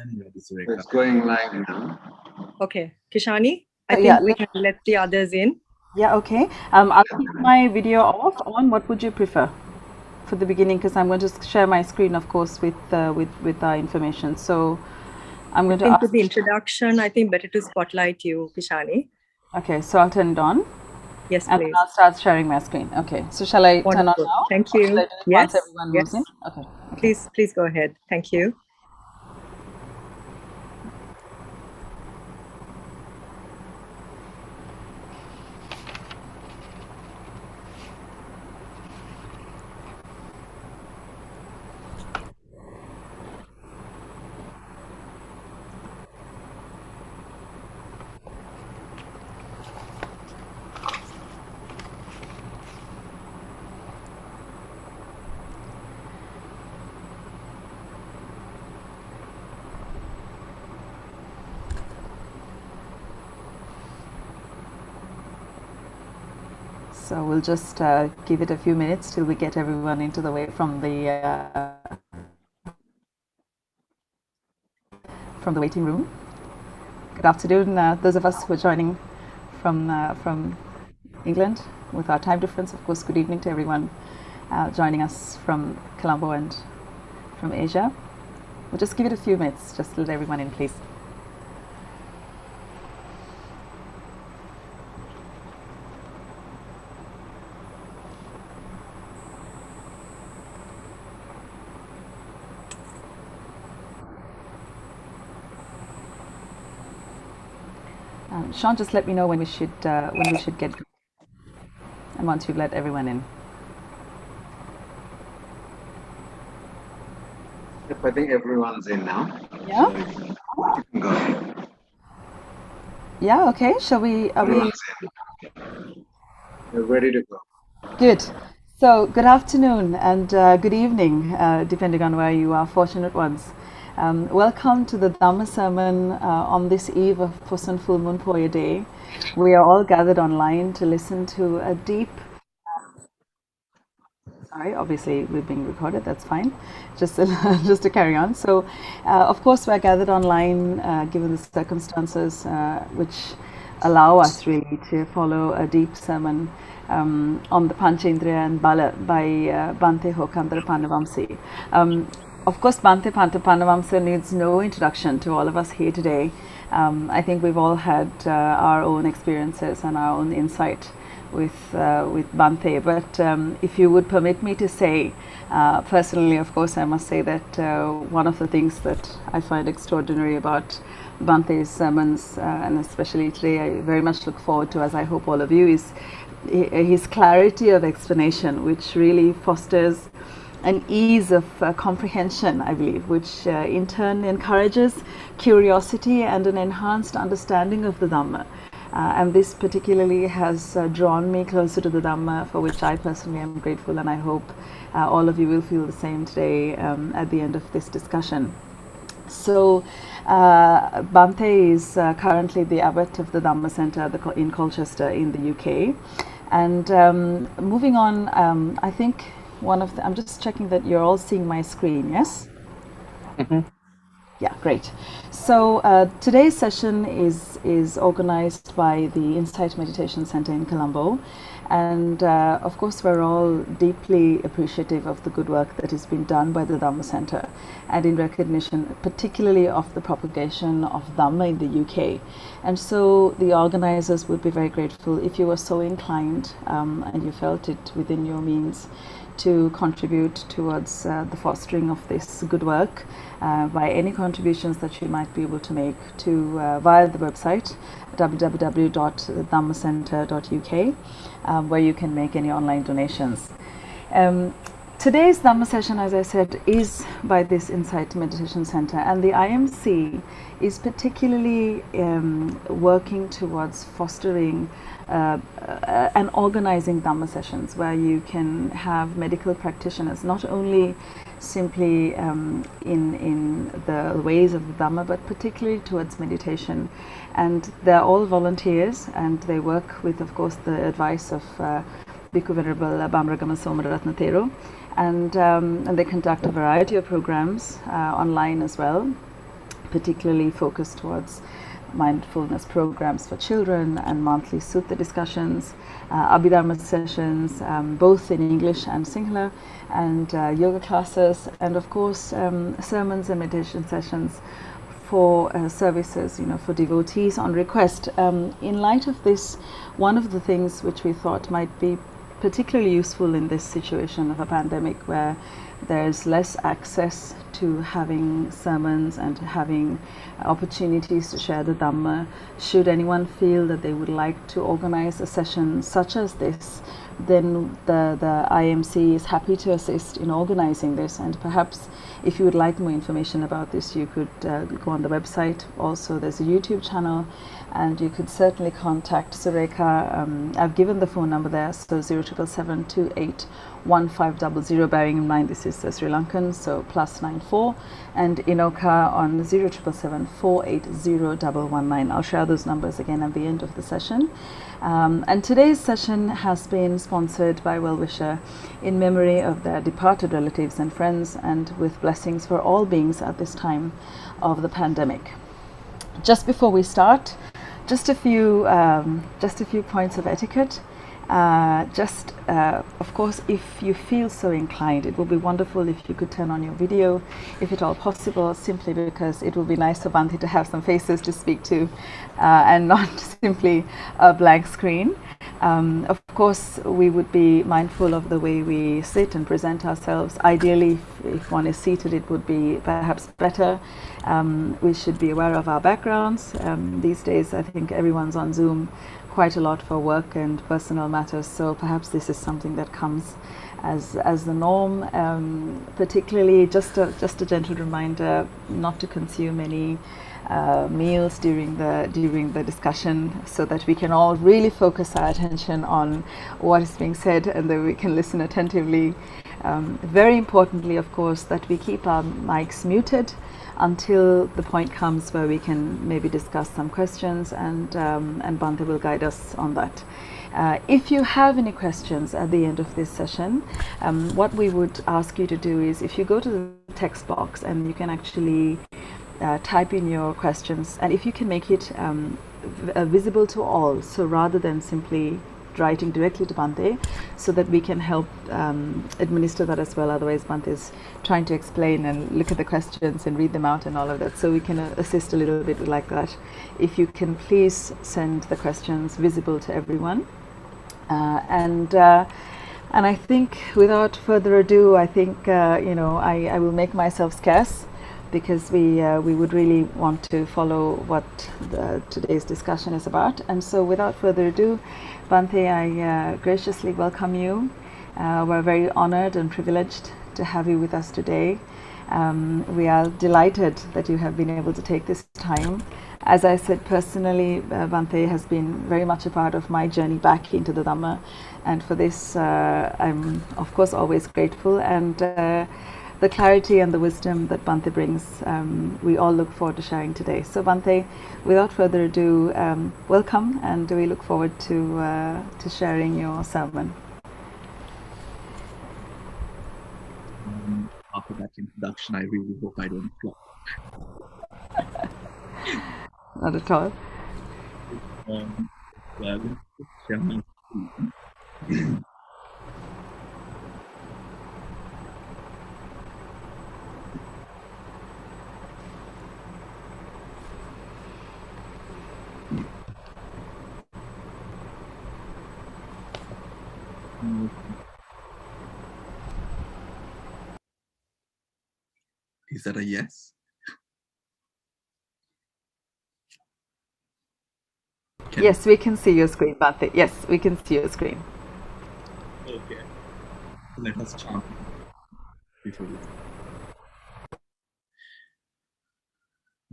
It's going live now. Okay, Kishani, I think we can let the others in. Yeah, okay. I'll keep my video off on. What would you prefer for the beginning? Because I'm going to share my screen, of course, with our information. So I'm going to ask. For the introduction, I think better to spotlight you, Kishani. Okay, so I'll turn it on. Yes, and please. I'll start sharing my screen. Okay, so shall I turn on now? Thank you. Shall I do it once everyone moves in? Okay. Please go ahead. Thank you. So we'll just give it a few minutes till we get everyone into the way from the waiting room. Good afternoon, those of us who are joining from England with our time difference. Of course, good evening to everyone joining us from Colombo and from Asia. We'll just give it a few minutes, just to let everyone in, please. Sean, just let me know when we should get going, and once you've let everyone in. Yep, I think everyone's in now. Yeah. So you can go ahead. Yeah. Okay. Shall we? We're ready to go. Good. So good afternoon and good evening, depending on where you are, fortunate ones. Welcome to the Dhamma sermon on this eve of Pusan Full Moon Poya Day. We are all gathered online to listen to a deep. Sorry, obviously we're being recorded. That's fine. Just to carry on. So, of course, we're gathered online given the circumstances which allow us really to follow a deep sermon on the Pancha, Indriya and Bala by Bhante Hokandara Pannavamsa. Of course, Bhante Pannavamsa needs no introduction to all of us here today. I think we've all had our own experiences and our own insight with Bhante. But if you would permit me to say, personally, of course, I must say that one of the things that I find extraordinary about Bhante's sermons, and especially today, I very much look forward to, as I hope all of you, is his clarity of explanation, which really fosters an ease of comprehension, I believe, which in turn encourages curiosity and an enhanced understanding of the Dhamma. And this particularly has drawn me closer to the Dhamma, for which I personally am grateful, and I hope all of you will feel the same today at the end of this discussion. So, Bhante is currently the abbot of the Dhamma Centre in Colchester in the UK. And moving on, I think I'm just checking that you're all seeing my screen, yes? Mm-hmm. Yeah, great. So today's session is organized by the Insight Meditation Center in Colombo. And of course, we're all deeply appreciative of the good work that has been done by the Dhamma Center, and in recognition particularly of the propagation of Dhamma in the UK. And so the organizers would be very grateful if you were so inclined and you felt it within your means to contribute towards the fostering of this good work by any contributions that you might be able to make to via the website www.dhammacentre.uk, where you can make any online donations. Today's Dhamma session, as I said, is by this Insight Meditation Center, and the IMC is particularly working towards fostering and organizing Dhamma sessions where you can have medical practitioners, not only simply in the ways of the Dhamma, but particularly towards meditation. And they're all volunteers, and they work with, of course, the advice of Bhikkhu Venerable Bamragama Somaratna Thero, and they conduct a variety of programs online as well. particularly focused towards mindfulness programs for children and monthly sutta discussions, Abhidharma sessions, both in English and Sinhala, and yoga classes, and of course sermons and meditation sessions for services, for devotees on request. In light of this, one of the things which we thought might be particularly useful in this situation of a pandemic where there's less access to having sermons and having opportunities to share the Dhamma, should anyone feel that they would like to organize a session such as this, then the IMC is happy to assist in organizing this. And perhaps if you would like more information about this, you could go on the website. Also, there's a YouTube channel, and you could certainly contact Surekha. I've given the phone number there, so 0777281500, bearing in mind this is Sri Lankan, so +94, and Inoka on 0777480119. I'll share those numbers again at the end of the session. And today's session has been sponsored by Well-Wisher in memory of their departed relatives and friends, and with blessings for all beings at this time of the pandemic. Just before we start, just a few points of etiquette. Of course, if you feel so inclined, it would be wonderful if you could turn on your video, if at all possible, simply because it will be nice for Bhante to have some faces to speak to, and not simply a blank screen. Of course, we would be mindful of the way we sit and present ourselves. Ideally, if one is seated, it would be perhaps better. We should be aware of our backgrounds. These days, I think everyone's on Zoom quite a lot for work and personal matters, so perhaps this is something that comes as the norm. Particularly, just a gentle reminder not to consume any meals during the discussion, so that we can all really focus our attention on what is being said, and that we can listen attentively. Very importantly, of course, that we keep our mics muted until the point comes where we can maybe discuss some questions, and Bhante will guide us on that. If you have any questions at the end of this session, what we would ask you to do is, if you go to the text box and you can actually type in your questions, and if you can make it visible to all, so rather than simply writing directly to Bhante, so that we can help administer that as well. Otherwise, Bhante is trying to explain and look at the questions and read them out and all of that. So we can assist a little bit like that. If you can please send the questions visible to everyone. And I think, without further ado, I think I will make myself scarce, because we would really want to follow what today's discussion is about. And so, without further ado, Bhante, I graciously welcome you. We're very honored and privileged to have you with us today. We are delighted that you have been able to take this time. As I said, personally, Bhante has been very much a part of my journey back into the Dhamma, and for this I'm of course always grateful, and the clarity and the wisdom that Bhante brings, we all look forward to sharing today. So Bhante, without further ado, welcome, and we look forward to sharing your sermon. After that introduction, I really hope I don't flop. Not at all. I'm going to share my screen. Is that a yes? Yes, we can see your screen, Bhante. Yes, we can see your screen. Okay. Let us chant before we start.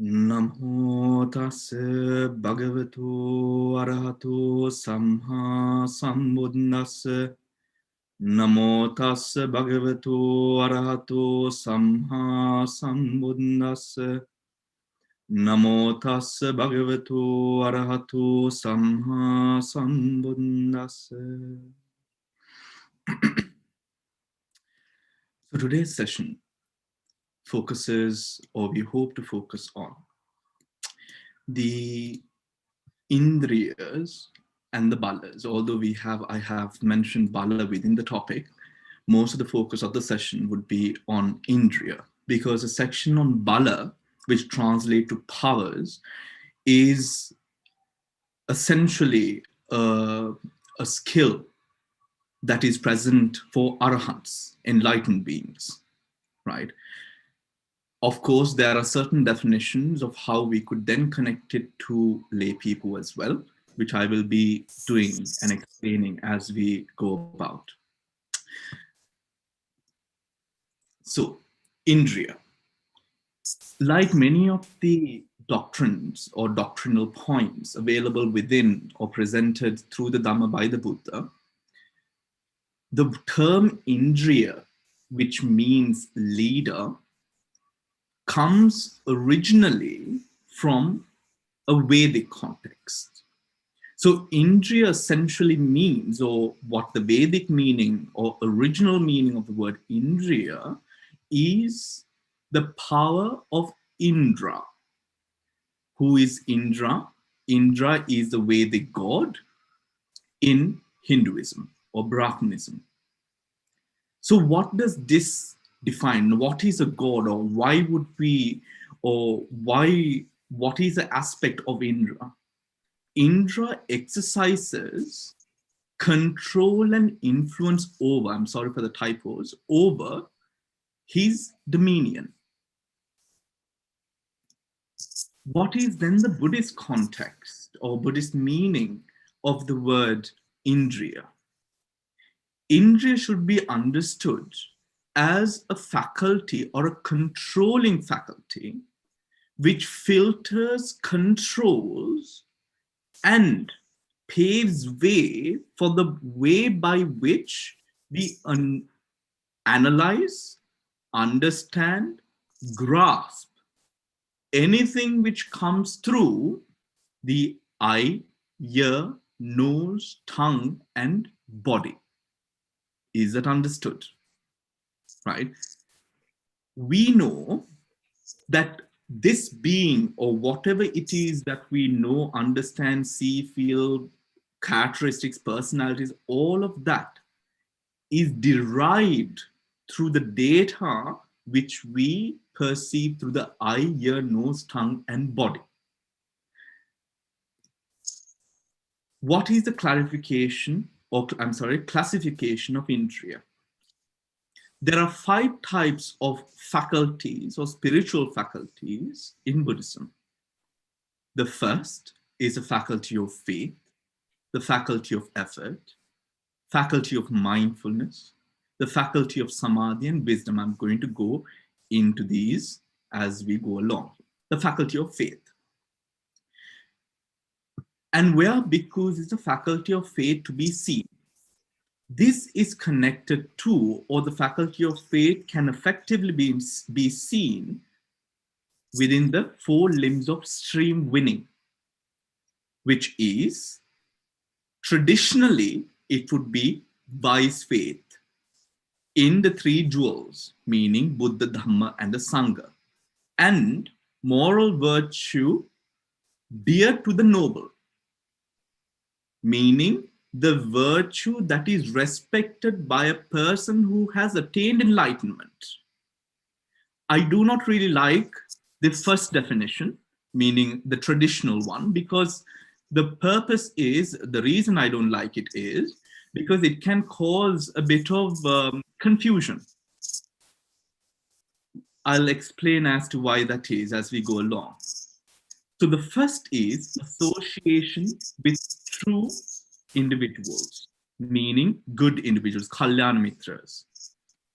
Namo tassa bhagavato arahato samma sambuddhassa. Namo tassa bhagavato arahato samma sambuddhassa. Namo tassa bhagavato arahato samma sambuddhassa. So today's session focuses, or we hope to focus on, the Indriyas and the Balas. Although I have mentioned Bala within the topic, most of the focus of the session would be on Indriya, because a section on Bala, which translates to powers, is essentially a skill that is present for arahants, enlightened beings, right? Of course, there are certain definitions of how we could then connect it to lay people as well, which I will be doing and explaining as we go about. So, Indriya. Like many of the doctrines or doctrinal points available within or presented through the Dhamma by the Buddha, the term Indriya, which means leader, comes originally from a Vedic context. So Indriya essentially means, or what the Vedic meaning or original meaning of the word Indriya is the power of Indra. Who is Indra? Indra is the Vedic god in Hinduism or Brahmanism. So what does this define? What is a god, or why would we, or why, what is the aspect of Indra? Indra exercises control and influence over, I'm sorry for the typos, over his dominion. What is then the Buddhist context or Buddhist meaning of the word Indriya? Indriya should be understood as a faculty or a controlling faculty which filters, controls, and paves way for the way by which we analyze, understand, grasp anything which comes through the eye, ear, nose, tongue, and body. Is that understood? Right? We know that this being, or whatever it is that we know, understand, see, feel, characteristics, personalities, all of that is derived through the data which we perceive through the eye, ear, nose, tongue, and body. What is the clarification, or I'm sorry, classification of Indriya? There are 5 types of faculties or spiritual faculties in Buddhism. The first is a faculty of faith, the faculty of effort, faculty of mindfulness, the faculty of samadhi and wisdom. I'm going to go into these as we go along. The faculty of faith. And where bhikkhus is the faculty of faith to be seen. This is connected to, or the faculty of faith can effectively be seen within the 4 limbs of stream winning, which is, traditionally, it would be wise faith in the 3 jewels, meaning Buddha, Dhamma, and the Sangha, and moral virtue dear to the noble, meaning the virtue that is respected by a person who has attained enlightenment. I do not really like the first definition, meaning the traditional one, because the purpose is, the reason I don't like it is because it can cause a bit of confusion. I'll explain as to why that is as we go along. So the first is association with true individuals, meaning good individuals, kalyana mitras.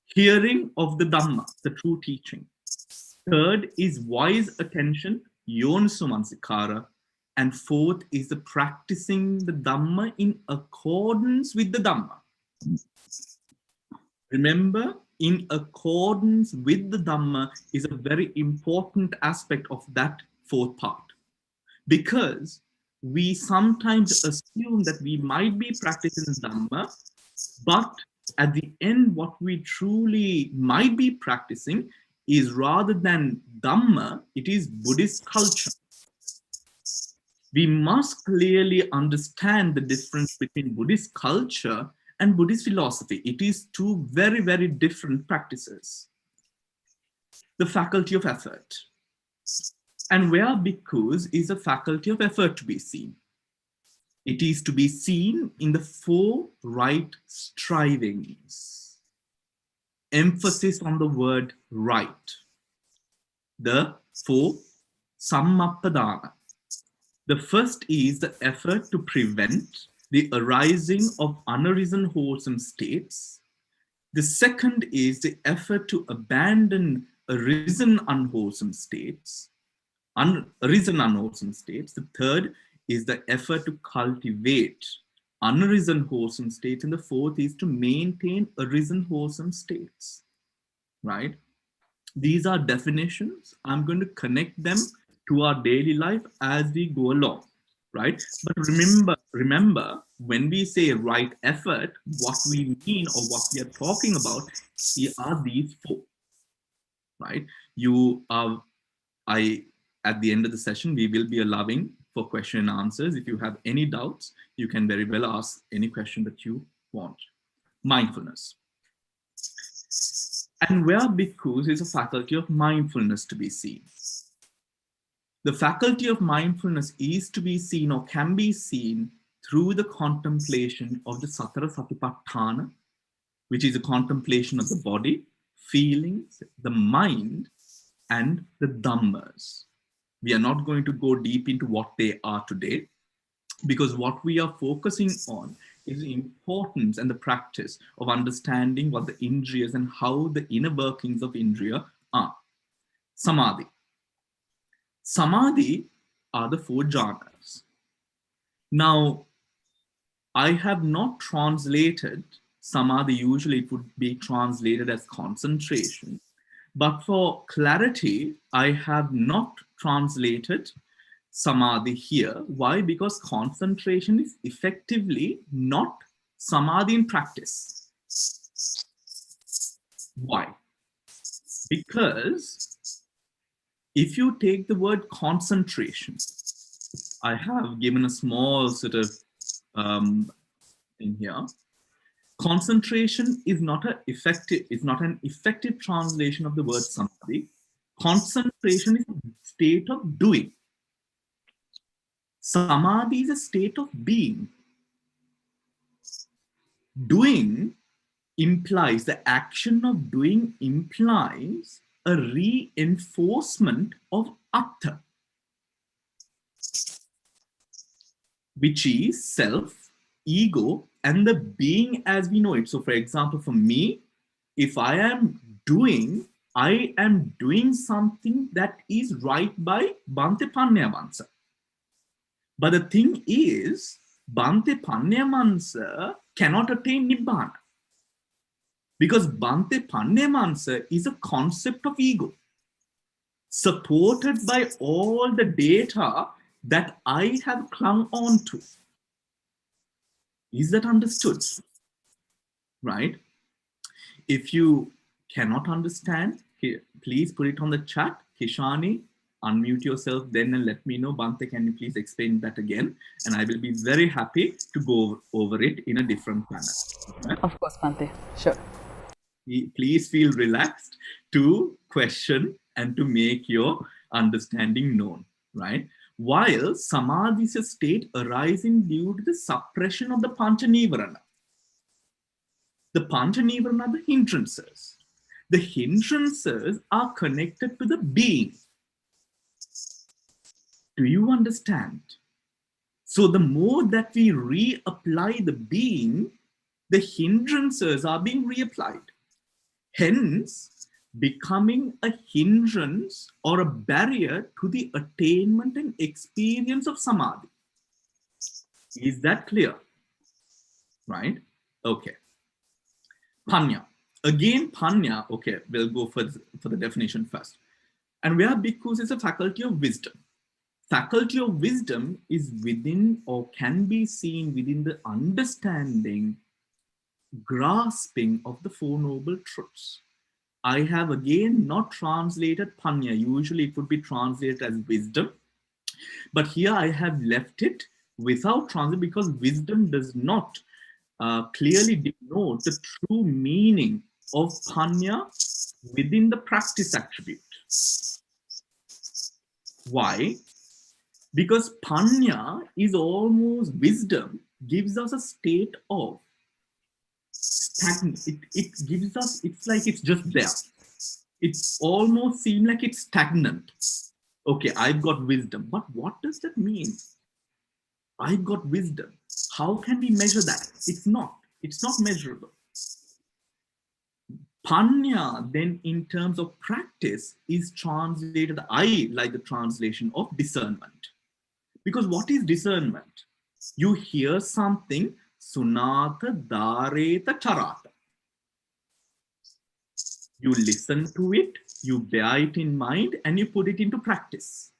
Hearing of the Dhamma, the true teaching. Third is wise attention, yoniso manasikara. And fourth is the practicing the Dhamma in accordance with the Dhamma. Remember, in accordance with the Dhamma is a very important aspect of that 4th part. Because we sometimes assume that we might be practicing Dhamma, but at the end, what we truly might be practicing is, rather than Dhamma, it is Buddhist culture. we must clearly understand the difference between Buddhist culture and Buddhist philosophy. It is two very, very different practices. The faculty of effort. And where bhikkhus is a faculty of effort to be seen. It is to be seen in the 4 right strivings. Emphasis on the word right. The 4 sammappadana. The first is the effort to prevent the arising of unarisen wholesome states. The second is the effort to abandon arisen unwholesome states. The third is the effort to cultivate unarisen wholesome states. And the fourth is to maintain arisen wholesome states, right? These are definitions. I'm going to connect them to our daily life as we go along, right? But remember, when we say right effort, what we mean or what we are talking about are these 4, right? At the end of the session, we will be allowing for question and answers. If you have any doubts, you can very well ask any question that you want. Mindfulness. And where bhikkhus is a faculty of mindfulness to be seen. The faculty of mindfulness is to be seen or can be seen through the contemplation of the Satara Satipatthana, which is a contemplation of the body, feelings, the mind, and the Dhammas. We are not going to go deep into what they are today, because what we are focusing on is the importance and the practice of understanding what the Indriyas and how the inner workings of Indriya are. Samadhi. Samadhi are the 4 jhanas. Now, I have not translated Samadhi. Usually it would be translated as concentration. But for clarity, I have not translated Samadhi here. Why? Because concentration is effectively not Samadhi in practice. Why? Because if you take the word concentration, I have given a small sort of thing here. Concentration is not an effective translation of the word samadhi. Concentration is a state of doing. Samadhi is a state of being. Doing implies, the action of doing implies a reinforcement of atta, which is self, ego, and the being as we know it. So for example, for me, if I am doing something that is right by Bhante Pannavamsa. But the thing is, Bhante Pannavamsa cannot attain Nibbana. Because Bhante Pannavamsa is a concept of ego, supported by all the data that I have clung on to. Is that understood? Right? If you cannot understand, here, please put it on the chat. Kishani, unmute yourself then and let me know. Bhante, can you please explain that again? And I will be very happy to go over it in a different manner. Right? Of course, Bhante. Sure. Please feel relaxed to question and to make your understanding known, right? While samadhi is a state arising due to the suppression of the Pancha Nivarana. The Pancha Nivarana are the hindrances. The hindrances are connected to the being. Do you understand? So the more that we reapply the being, the hindrances are being reapplied. Hence, becoming a hindrance or a barrier to the attainment and experience of samadhi. Is that clear? Right? Okay. Pannā. Again, Pannā. Okay, we'll go for the definition first. And where bhikkhus is a faculty of wisdom. Faculty of wisdom is within or can be seen within the understanding, grasping of the Four Noble Truths. I have again not translated Pannā. Usually it would be translated as wisdom. But here I have left it without translation because wisdom does not clearly denote the true meaning of Pannā within the practice attribute. Why? Because Pannā is almost, wisdom gives us a state of stagnant. It gives us, it's like it's just there. It almost seems like it's stagnant. Okay, I've got wisdom. But what does that mean? I've got wisdom. How can we measure that? It's not measurable. Pannā then in terms of practice is translated, I like the translation of discernment. Because what is discernment? You hear something, sunata dhareta charata. You listen to it, you bear it in mind, and you put it into practice.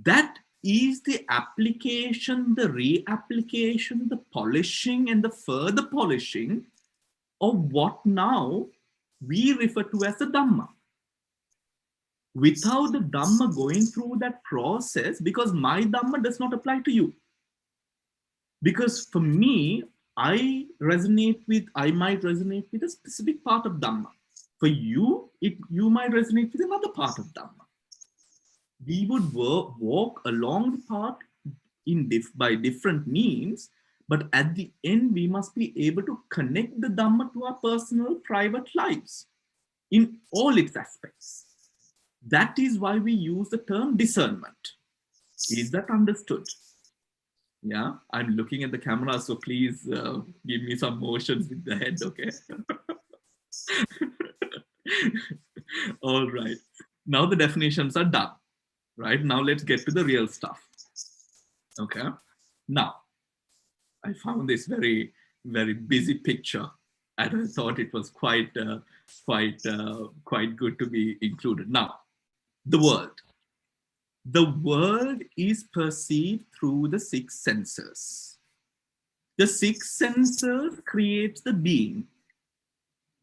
That is the application, the reapplication, the polishing, and the further polishing of what now we refer to as the Dhamma. Without the Dhamma going through that process, because my Dhamma does not apply to you. Because for me, I might resonate with a specific part of Dhamma. For you, you might resonate with another part of Dhamma. We would walk along the path by different means, but at the end, we must be able to connect the Dhamma to our personal, private lives in all its aspects. That is why we use the term discernment. Is that understood? Yeah, I'm looking at the camera, so please give me some motions with the head, okay? All right. Now the definitions are done, right? Now let's get to the real stuff. Okay. Now, I found this very, very busy picture, and I thought it was quite good to be included. Now, the world. The world is perceived through the six senses. The six senses creates the being.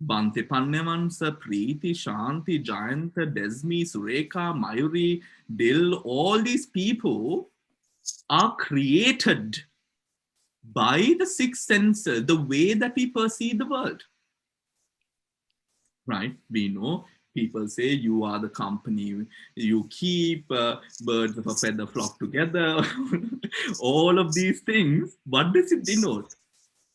Bhante, Pannavamsa, Preeti, Shanti, Jayanta, Desmi, Sureka, Mayuri, Dil, all these people are created by the six senses, the way that we perceive the world. Right? We know people say you are the company you keep, birds of a feather flock together, all of these things. What does it denote?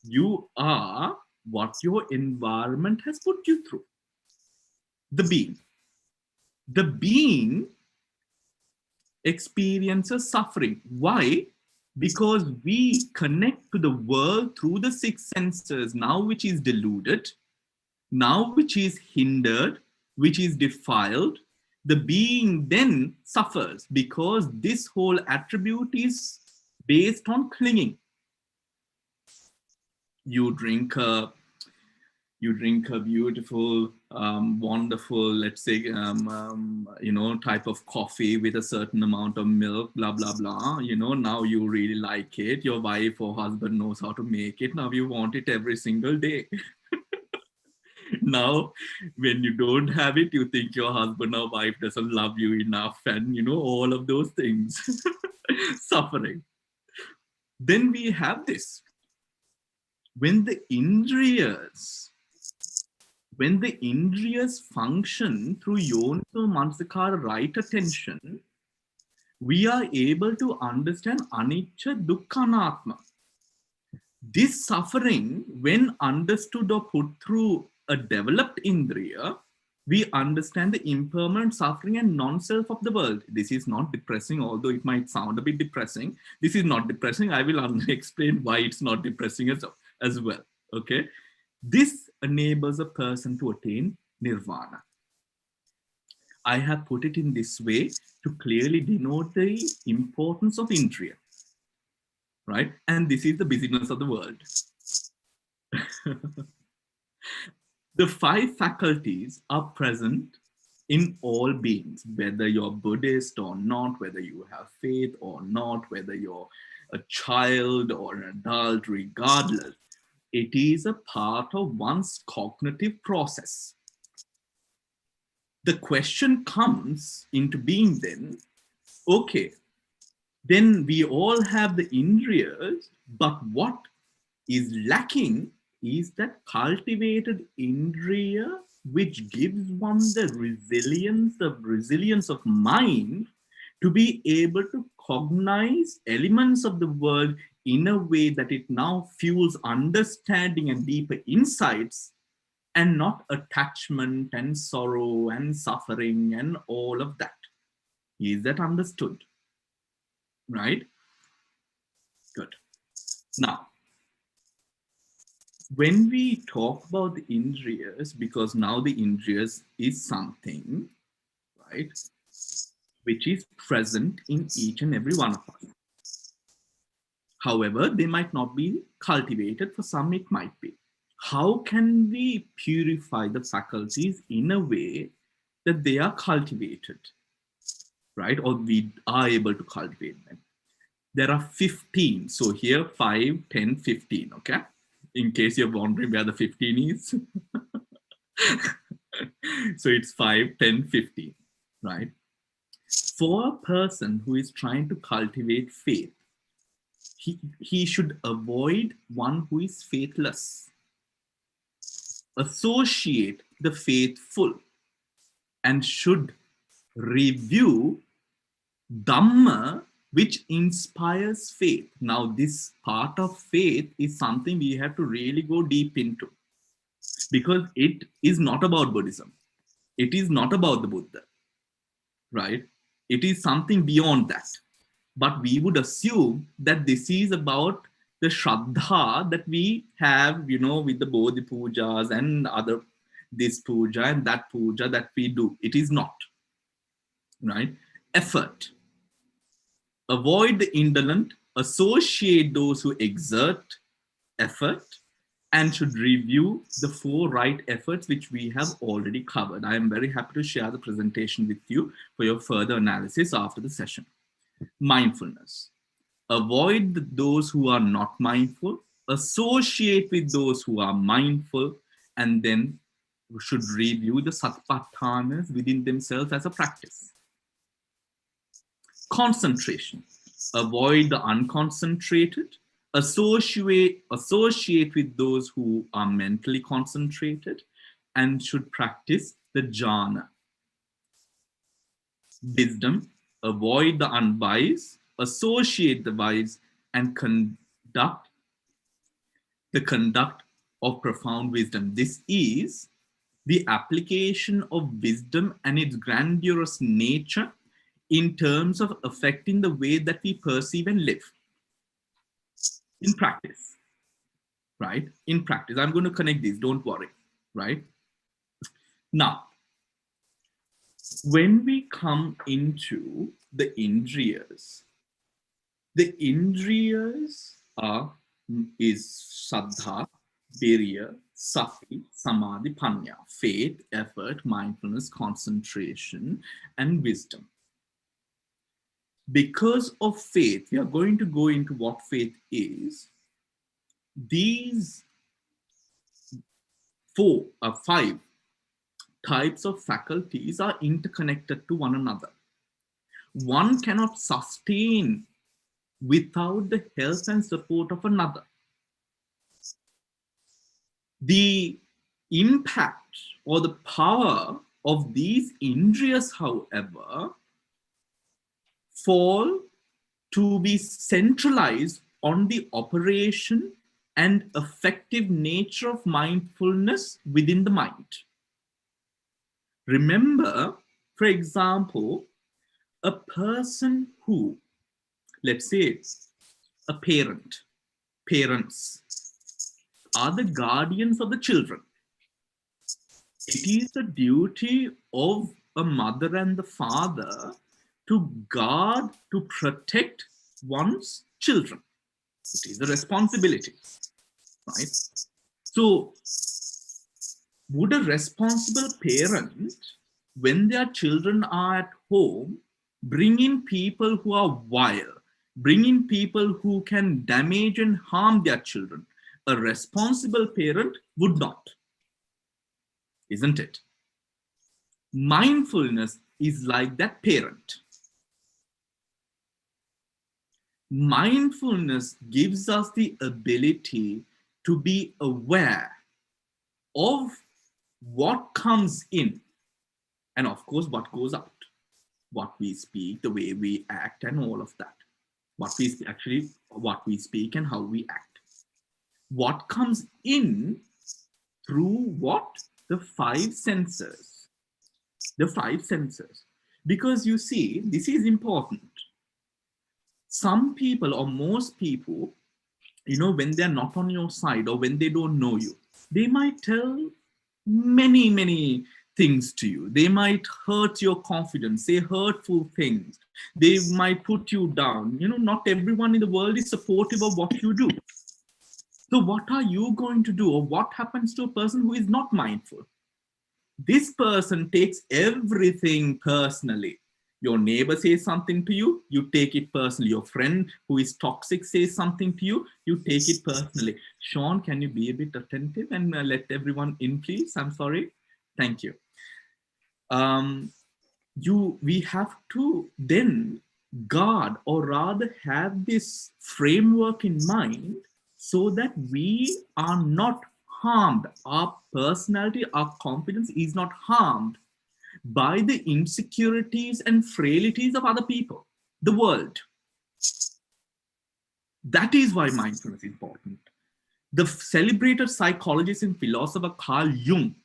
You are what your environment has put you through. The being. The being experiences suffering. Why? Because we connect to the world through the six senses, now which is deluded, now which is hindered, which is defiled. The being then suffers because this whole attribute is based on clinging. You drink a beautiful, wonderful, let's say, type of coffee with a certain amount of milk, blah, blah, blah. Now you really like it. Your wife or husband knows how to make it. Now you want it every single day. Now, when you don't have it, you think your husband or wife doesn't love you enough, and all of those things. Suffering. Then we have this. When the Indriyas function through Yoniso Manasikara, right attention, we are able to understand Anicca, Dukkha, Anatma. This suffering, when understood or put through a developed Indriya, we understand the impermanent suffering and non-self of the world. This is not depressing, although it might sound a bit depressing. This is not depressing. I will explain why it's not depressing as well. Okay. This enables a person to attain nirvana. I have put it in this way to clearly denote the importance of Indriya. Right? And this is the busyness of the world. The 5 faculties are present in all beings, whether you're Buddhist or not, whether you have faith or not, whether you're a child or an adult, regardless. It is a part of one's cognitive process. The question comes into being then, okay, then we all have the Indriyas, but what is lacking is that cultivated Indriya, which gives one the resilience of mind to be able to cognize elements of the world in a way that it now fuels understanding and deeper insights, and not attachment and sorrow and suffering and all of that. Is that understood? Right? Good. Now, when we talk about the Indriyas, because now the Indriyas is something, right, which is present in each and every one of us. However, they might not be cultivated. For some, it might be. How can we purify the faculties in a way that they are cultivated, right? Or we are able to cultivate them. There are 15. So here, 5, 10, 15, okay? In case you're wondering where the 15 is. So it's 5, 10, 15, right? For a person who is trying to cultivate faith, he should avoid one who is faithless. Associate the faithful and should review Dhamma which inspires faith. Now, this part of faith is something we have to really go deep into, because it is not about Buddhism. It is not about the Buddha, right? It is something beyond that. But we would assume that this is about the Shraddha that we have, you know, with the Bodhi Pujas and other, this puja and that puja that we do. It is not, right? Effort. Avoid the indolent, associate those who exert effort, and should review the 4 right efforts which we have already covered. I am very happy to share the presentation with you for your further analysis after the session. Mindfulness. Avoid those who are not mindful, associate with those who are mindful, and then should review the satpatthanas within themselves as a practice. Concentration. Avoid the unconcentrated, associate with those who are mentally concentrated, and should practice the jhana. Wisdom. Avoid the unwise, associate the wise, and conduct the conduct of profound wisdom. This is the application of wisdom and its grandiose nature in terms of affecting the way that we perceive and live. In practice, right? In practice, I'm going to connect these, don't worry, right? Now, when we come into the Indriyas is Saddha, Virya, Sati, Samadhi, Pannā, faith, effort, mindfulness, concentration, and wisdom. Because of faith, we are going to go into what faith is. These 5 types of faculties are interconnected to one another. One cannot sustain without the help and support of another. The impact or the power of these Indriyas, however, fall to be centralized on the operation and effective nature of mindfulness within the mind. Remember, for example, a person who, let's say, a parents are the guardians of the children. It is the duty of a mother and the father to guard, to protect one's children. It is a responsibility, right? So, would a responsible parent, when their children are at home, bring in people who are wild, bring in people who can damage and harm their children? A responsible parent would not, isn't it? Mindfulness is like that parent. mindfulness gives us the ability to be aware of what comes in and of course what goes out, what we speak, the way we act, and all of that. What we speak and how we act. What comes in through what? The five senses. The five senses. Because you see, this is important. Some people or most people, when they're not on your side or when they don't know you, they might tell many, many things to you. They might hurt your confidence, say hurtful things. They might put you down. Not everyone in the world is supportive of what you do. So what are you going to do? Or what happens to a person who is not mindful? This person takes everything personally. Your neighbor says something to you, you take it personally. Your friend who is toxic says something to you, you take it personally. Sean, can you be a bit attentive and let everyone in, please? I'm sorry. Thank you. We have to then guard, or rather have this framework in mind so that we are not harmed. Our personality, our confidence is not harmed by the insecurities and frailties of other people, the world. That is why mindfulness is important. The celebrated psychologist and philosopher Carl Jung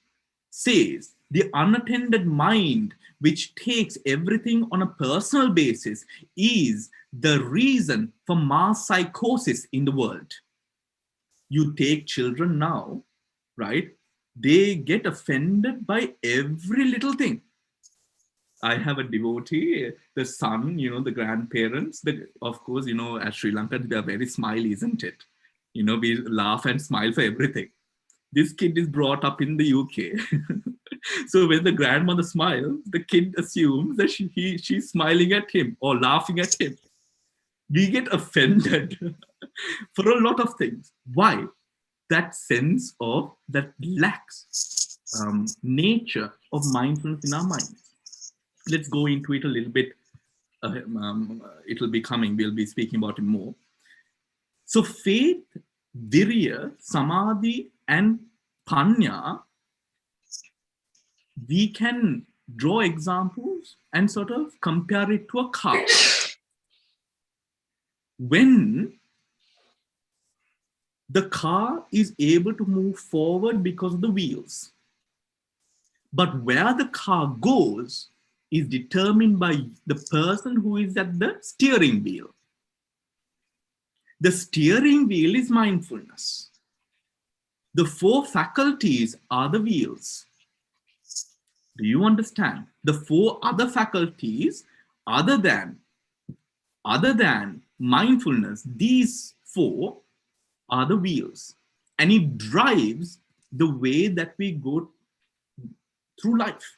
says the unattended mind, which takes everything on a personal basis, is the reason for mass psychosis in the world. You take children now, right? They get offended by every little thing. I have a devotee, the son, the grandparents, of course, at Sri Lanka, they're very smiley, isn't it? We laugh and smile for everything. This kid is brought up in the UK. So when the grandmother smiles, the kid assumes that she's smiling at him or laughing at him. We get offended for a lot of things. Why? That sense of that lacks nature of mindfulness in our minds. Let's go into it a little bit. It'll be coming. We'll be speaking about it more. So faith, Virya, Samadhi, and Pannā, we can draw examples and sort of compare it to a car. When the car is able to move forward because of the wheels, but where the car goes is determined by the person who is at the steering wheel. The steering wheel is mindfulness. The four faculties are the wheels. Do you understand? The four other faculties, other than mindfulness, these four are the wheels. And it drives the way that we go through life,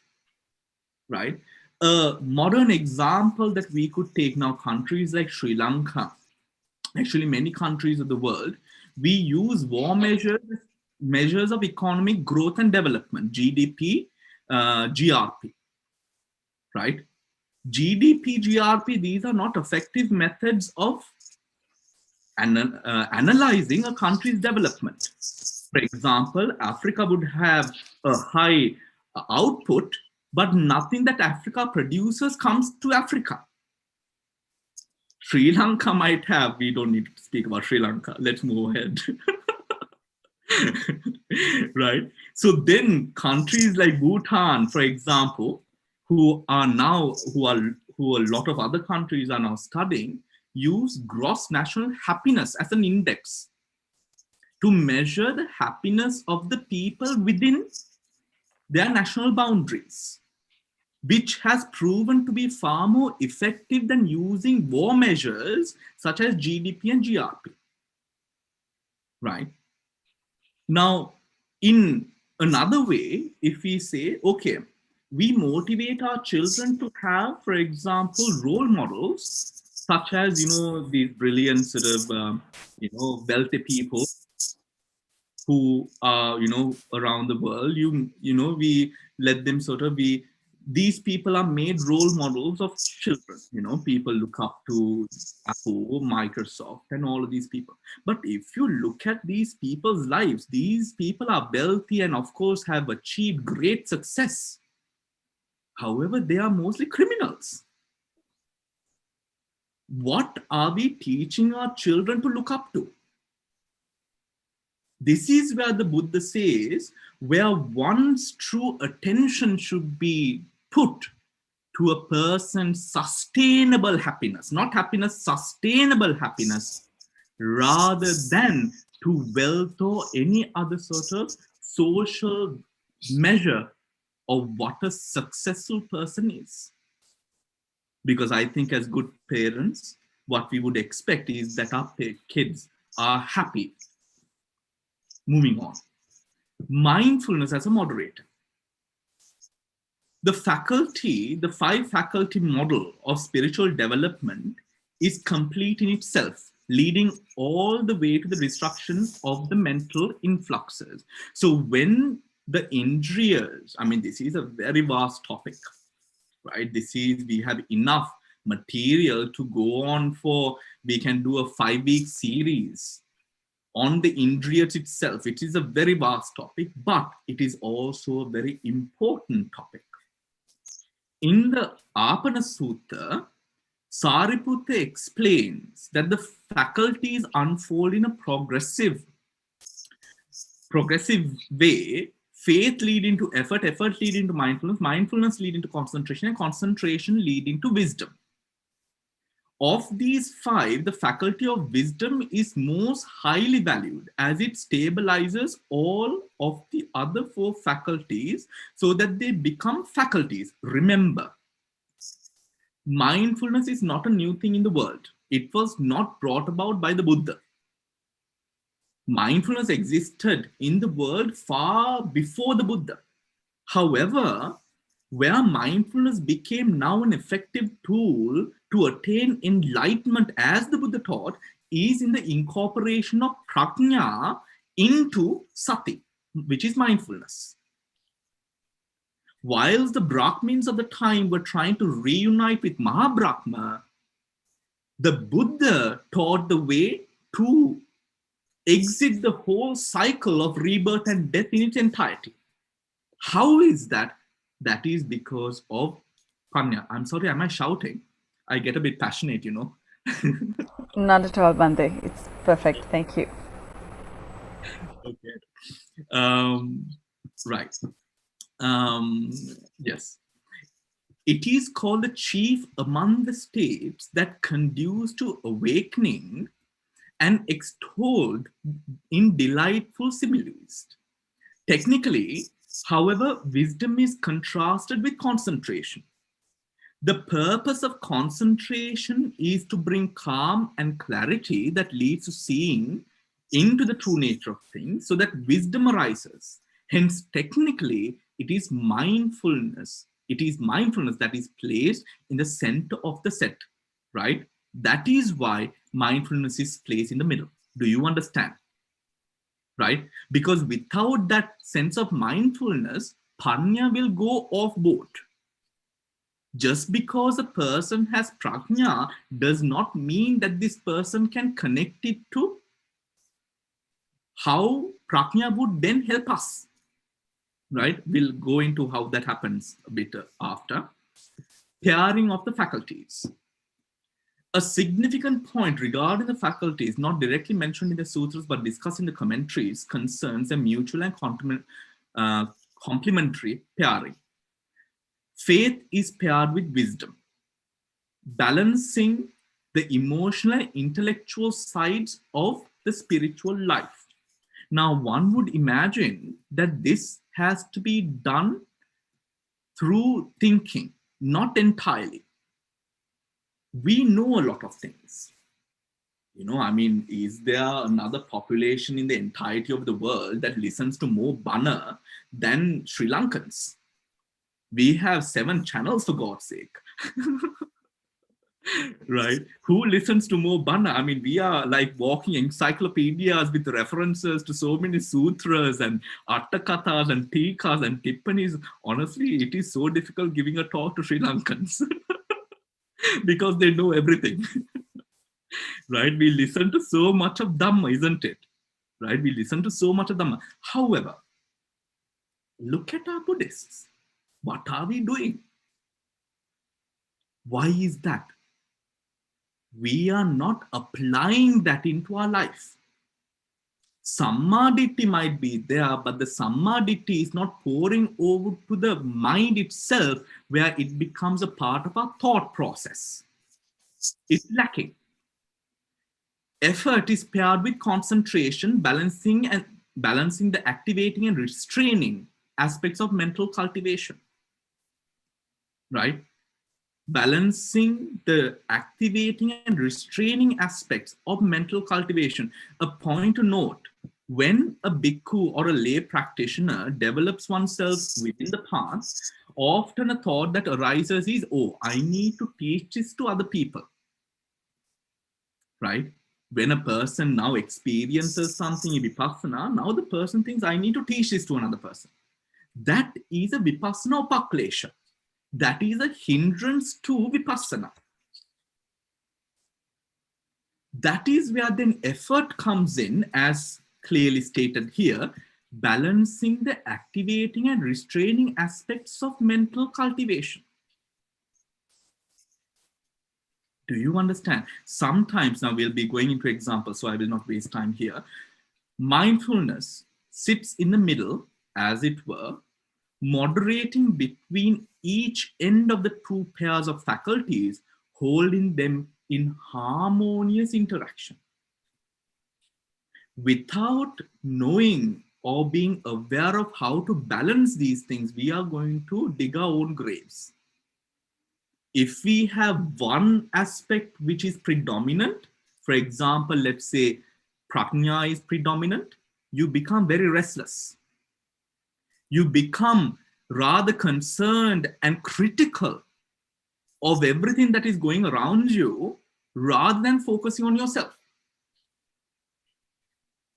right? A modern example that we could take now, countries like Sri Lanka, actually many countries of the world, we use war measures of economic growth and development, GDP, GRP, right? GDP, GRP, these are not effective methods of analyzing a country's development. For example, Africa would have a high output, but nothing that Africa produces comes to Africa. Sri Lanka might have, we don't need to speak about Sri Lanka. Let's move ahead. Right? So then countries like Bhutan, for example, who a lot of other countries are now studying, use gross national happiness as an index to measure the happiness of the people within their national boundaries, which has proven to be far more effective than using war measures such as GDP and GRP, right? Now, in another way, if we say, okay, we motivate our children to have, for example, role models, such as, these brilliant sort of, wealthy people who are, around the world, we let them sort of be these people are made role models of children. You know, people look up to Apple, Microsoft, and all of these people. But if you look at these people's lives, these people are wealthy and of course have achieved great success. However, they are mostly criminals. What are we teaching our children to look up to? This is where the Buddha says, where one's true attention should be put to a person's sustainable happiness, not happiness, sustainable happiness, rather than to wealth or any other sort of social measure of what a successful person is. Because I think as good parents, what we would expect is that our kids are happy. Moving on. Mindfulness as a moderator. The 5 faculty model of spiritual development is complete in itself, leading all the way to the destruction of the mental influxes. So when the Indriyas, I mean, this is a very vast topic, right? We have enough material to go on for, we can do a 5-week series on the Indriyas itself. It is a very vast topic, but it is also a very important topic. In the Apana Sutta, Sariputta explains that the faculties unfold in a progressive way. Faith leading to effort, effort leading to mindfulness, mindfulness leading to concentration, and concentration leading to wisdom. Of these 5, the faculty of wisdom is most highly valued as it stabilizes all of the other 4 faculties so that they become faculties. Remember, mindfulness is not a new thing in the world. It was not brought about by the Buddha. Mindfulness existed in the world far before the Buddha. However, where mindfulness became now an effective tool to attain enlightenment as the Buddha taught is in the incorporation of prajna into sati, which is mindfulness. Whilst the Brahmins of the time were trying to reunite with Mahabrahma, the Buddha taught the way to exit the whole cycle of rebirth and death in its entirety. How is that? That is because of Pannā. I'm sorry, am I shouting? I get a bit passionate, you know. Not at all, Bande. It's perfect. Thank you. Okay. Right. Yes. It is called the chief among the states that conduce to awakening and extolled in delightful similes. Technically, however, wisdom is contrasted with concentration. The purpose of concentration is to bring calm and clarity that leads to seeing into the true nature of things so that wisdom arises. Hence, technically, it is mindfulness. It is mindfulness that is placed in the center of the set, right? That is why mindfulness is placed in the middle. Do you understand? Right? Because without that sense of mindfulness, Pannā will go off board. Just because a person has prajna does not mean that this person can connect it to how prajna would then help us. Right? We'll go into how that happens a bit after. Pairing of the faculties. A significant point regarding the faculties, not directly mentioned in the sutras but discussed in the commentaries, concerns a mutual and complementary pairing. Faith is paired with wisdom, balancing the emotional and intellectual sides of the spiritual life. Now, one would imagine that this has to be done through thinking, not entirely. We know a lot of things. You know, I mean, is there another population in the entirety of the world that listens to more Bala than Sri Lankans? We have 7 channels, for God's sake. Right? Who listens to more Bana? I mean, we are like walking encyclopedias with references to so many sutras and attakathas and tikas and tippanis. Honestly, it is so difficult giving a talk to Sri Lankans because they know everything. Right? We listen to so much of Dhamma, isn't it? Right? We listen to so much of Dhamma. However, look at our Buddhists. What are we doing? Why is that? We are not applying that into our life. Samadhi might be there, but the Samadhi is not pouring over to the mind itself, where it becomes a part of our thought process. It's lacking. Effort is paired with concentration, balancing the activating and restraining aspects of mental cultivation. Right? Balancing the activating and restraining aspects of mental cultivation. A point to note, when a bhikkhu or a lay practitioner develops oneself within the path, often a thought that arises is, oh, I need to teach this to other people. Right? When a person now experiences something in vipassana, now the person thinks, I need to teach this to another person. That is a vipassana upaklesha. That is a hindrance to vipassana. That is where then effort comes in, as clearly stated here, balancing the activating and restraining aspects of mental cultivation. Do you understand? Sometimes, now we'll be going into examples, so I will not waste time here. Mindfulness sits in the middle, as it were, moderating between each end of the two pairs of faculties, holding them in harmonious interaction. Without knowing or being aware of how to balance these things, we are going to dig our own graves. If we have one aspect which is predominant, for example, let's say prajna is predominant, you become very restless. You become rather concerned and critical of everything that is going around you rather than focusing on yourself.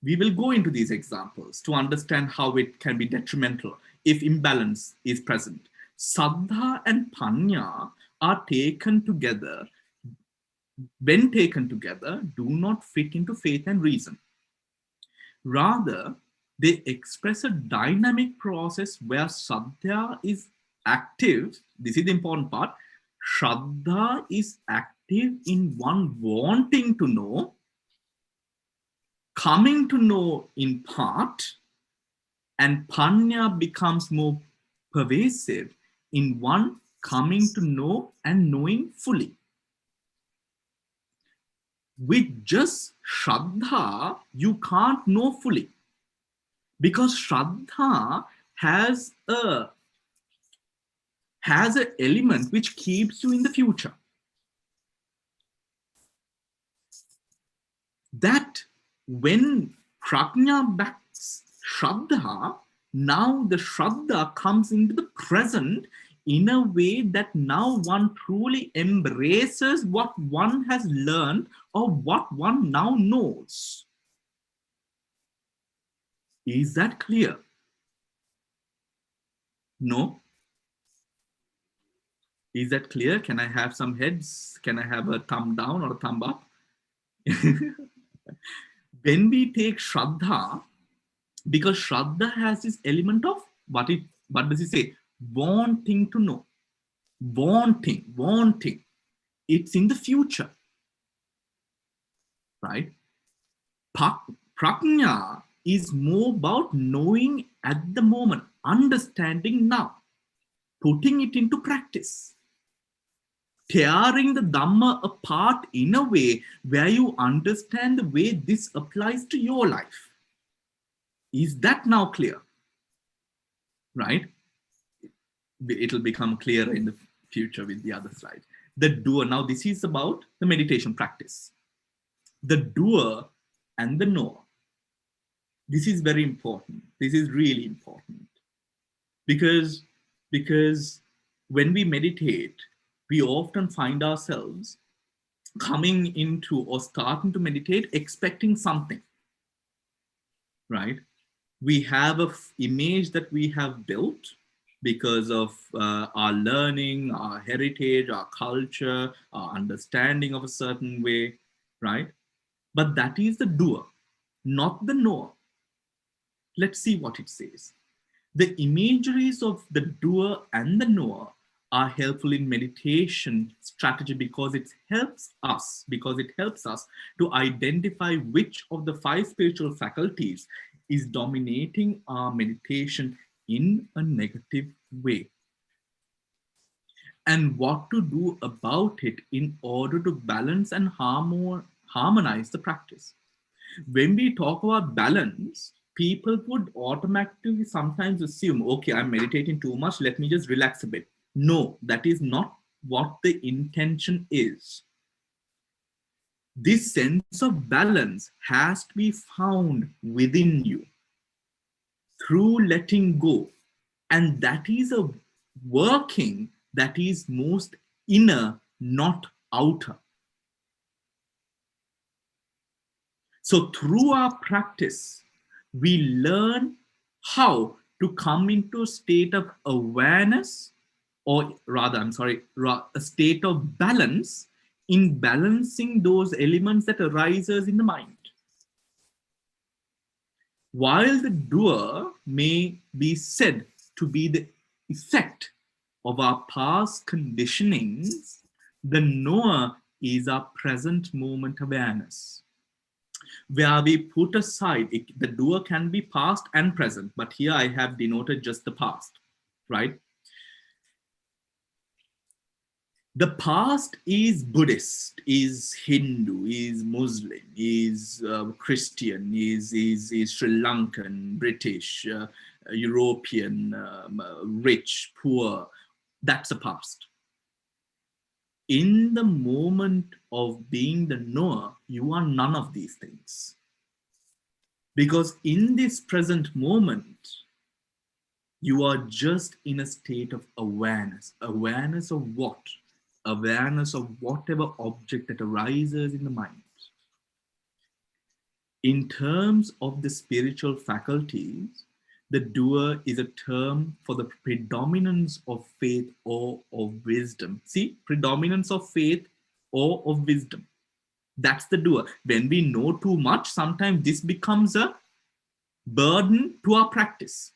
We will go into these examples to understand how it can be detrimental if imbalance is present. Saddha and Pannā are taken together. When taken together, do not fit into faith and reason. Rather, they express a dynamic process where Saddha is active. This is the important part. Shraddha is active in one wanting to know, coming to know in part, and Pannā becomes more pervasive in one coming to know and knowing fully. With just Shraddha, you can't know fully, because Shraddha has an element which keeps you in the future. That when prajna backs Shraddha, now the Shraddha comes into the present in a way that now one truly embraces what one has learned or what one now knows. Is that clear? No? Is that clear? Can I have some heads? Can I have a thumb down or a thumb up? When we take Shraddha, because Shraddha has this element of what does it say? Wanting to know. Wanting. It's in the future. Right? Prajna is more about knowing at the moment, understanding now, putting it into practice, tearing the Dhamma apart in a way where you understand the way this applies to your life. Is that now clear? Right? It'll become clearer in the future with the other slide. The doer, now this is about the meditation practice. The doer and the knower. This is very important. This is really important. Because when we meditate, we often find ourselves coming into or starting to meditate expecting something, right? We have an image that we have built because of our learning, our heritage, our culture, our understanding of a certain way, right? But that is the doer, not the knower. Let's see what it says. The imageries of the doer and the knower are helpful in meditation strategy because it helps us to identify which of the 5 spiritual faculties is dominating our meditation in a negative way, and what to do about it in order to balance and harmonize the practice. When we talk about balance, people would automatically sometimes assume, okay, I'm meditating too much, let me just relax a bit. No, that is not what the intention is. This sense of balance has to be found within you through letting go. And that is a working that is most inner, not outer. So through our practice, we learn how to come into a state of awareness, or rather, a state of balance in balancing those elements that arises in the mind. While the doer may be said to be the effect of our past conditionings, the knower is our present moment awareness, where we put aside, the doer can be past and present, but here I have denoted just the past, right? The past is Buddhist, is Hindu, is Muslim, is Christian, is Sri Lankan, British, European, rich, poor. That's the past. In the moment of being the knower, you are none of these things. Because in this present moment, you are just in a state of awareness. Awareness of what? Awareness of whatever object that arises in the mind. In terms of the spiritual faculties, the doer is a term for the predominance of faith or of wisdom. See, predominance of faith or of wisdom. That's the doer. When we know too much, sometimes this becomes a burden to our practice,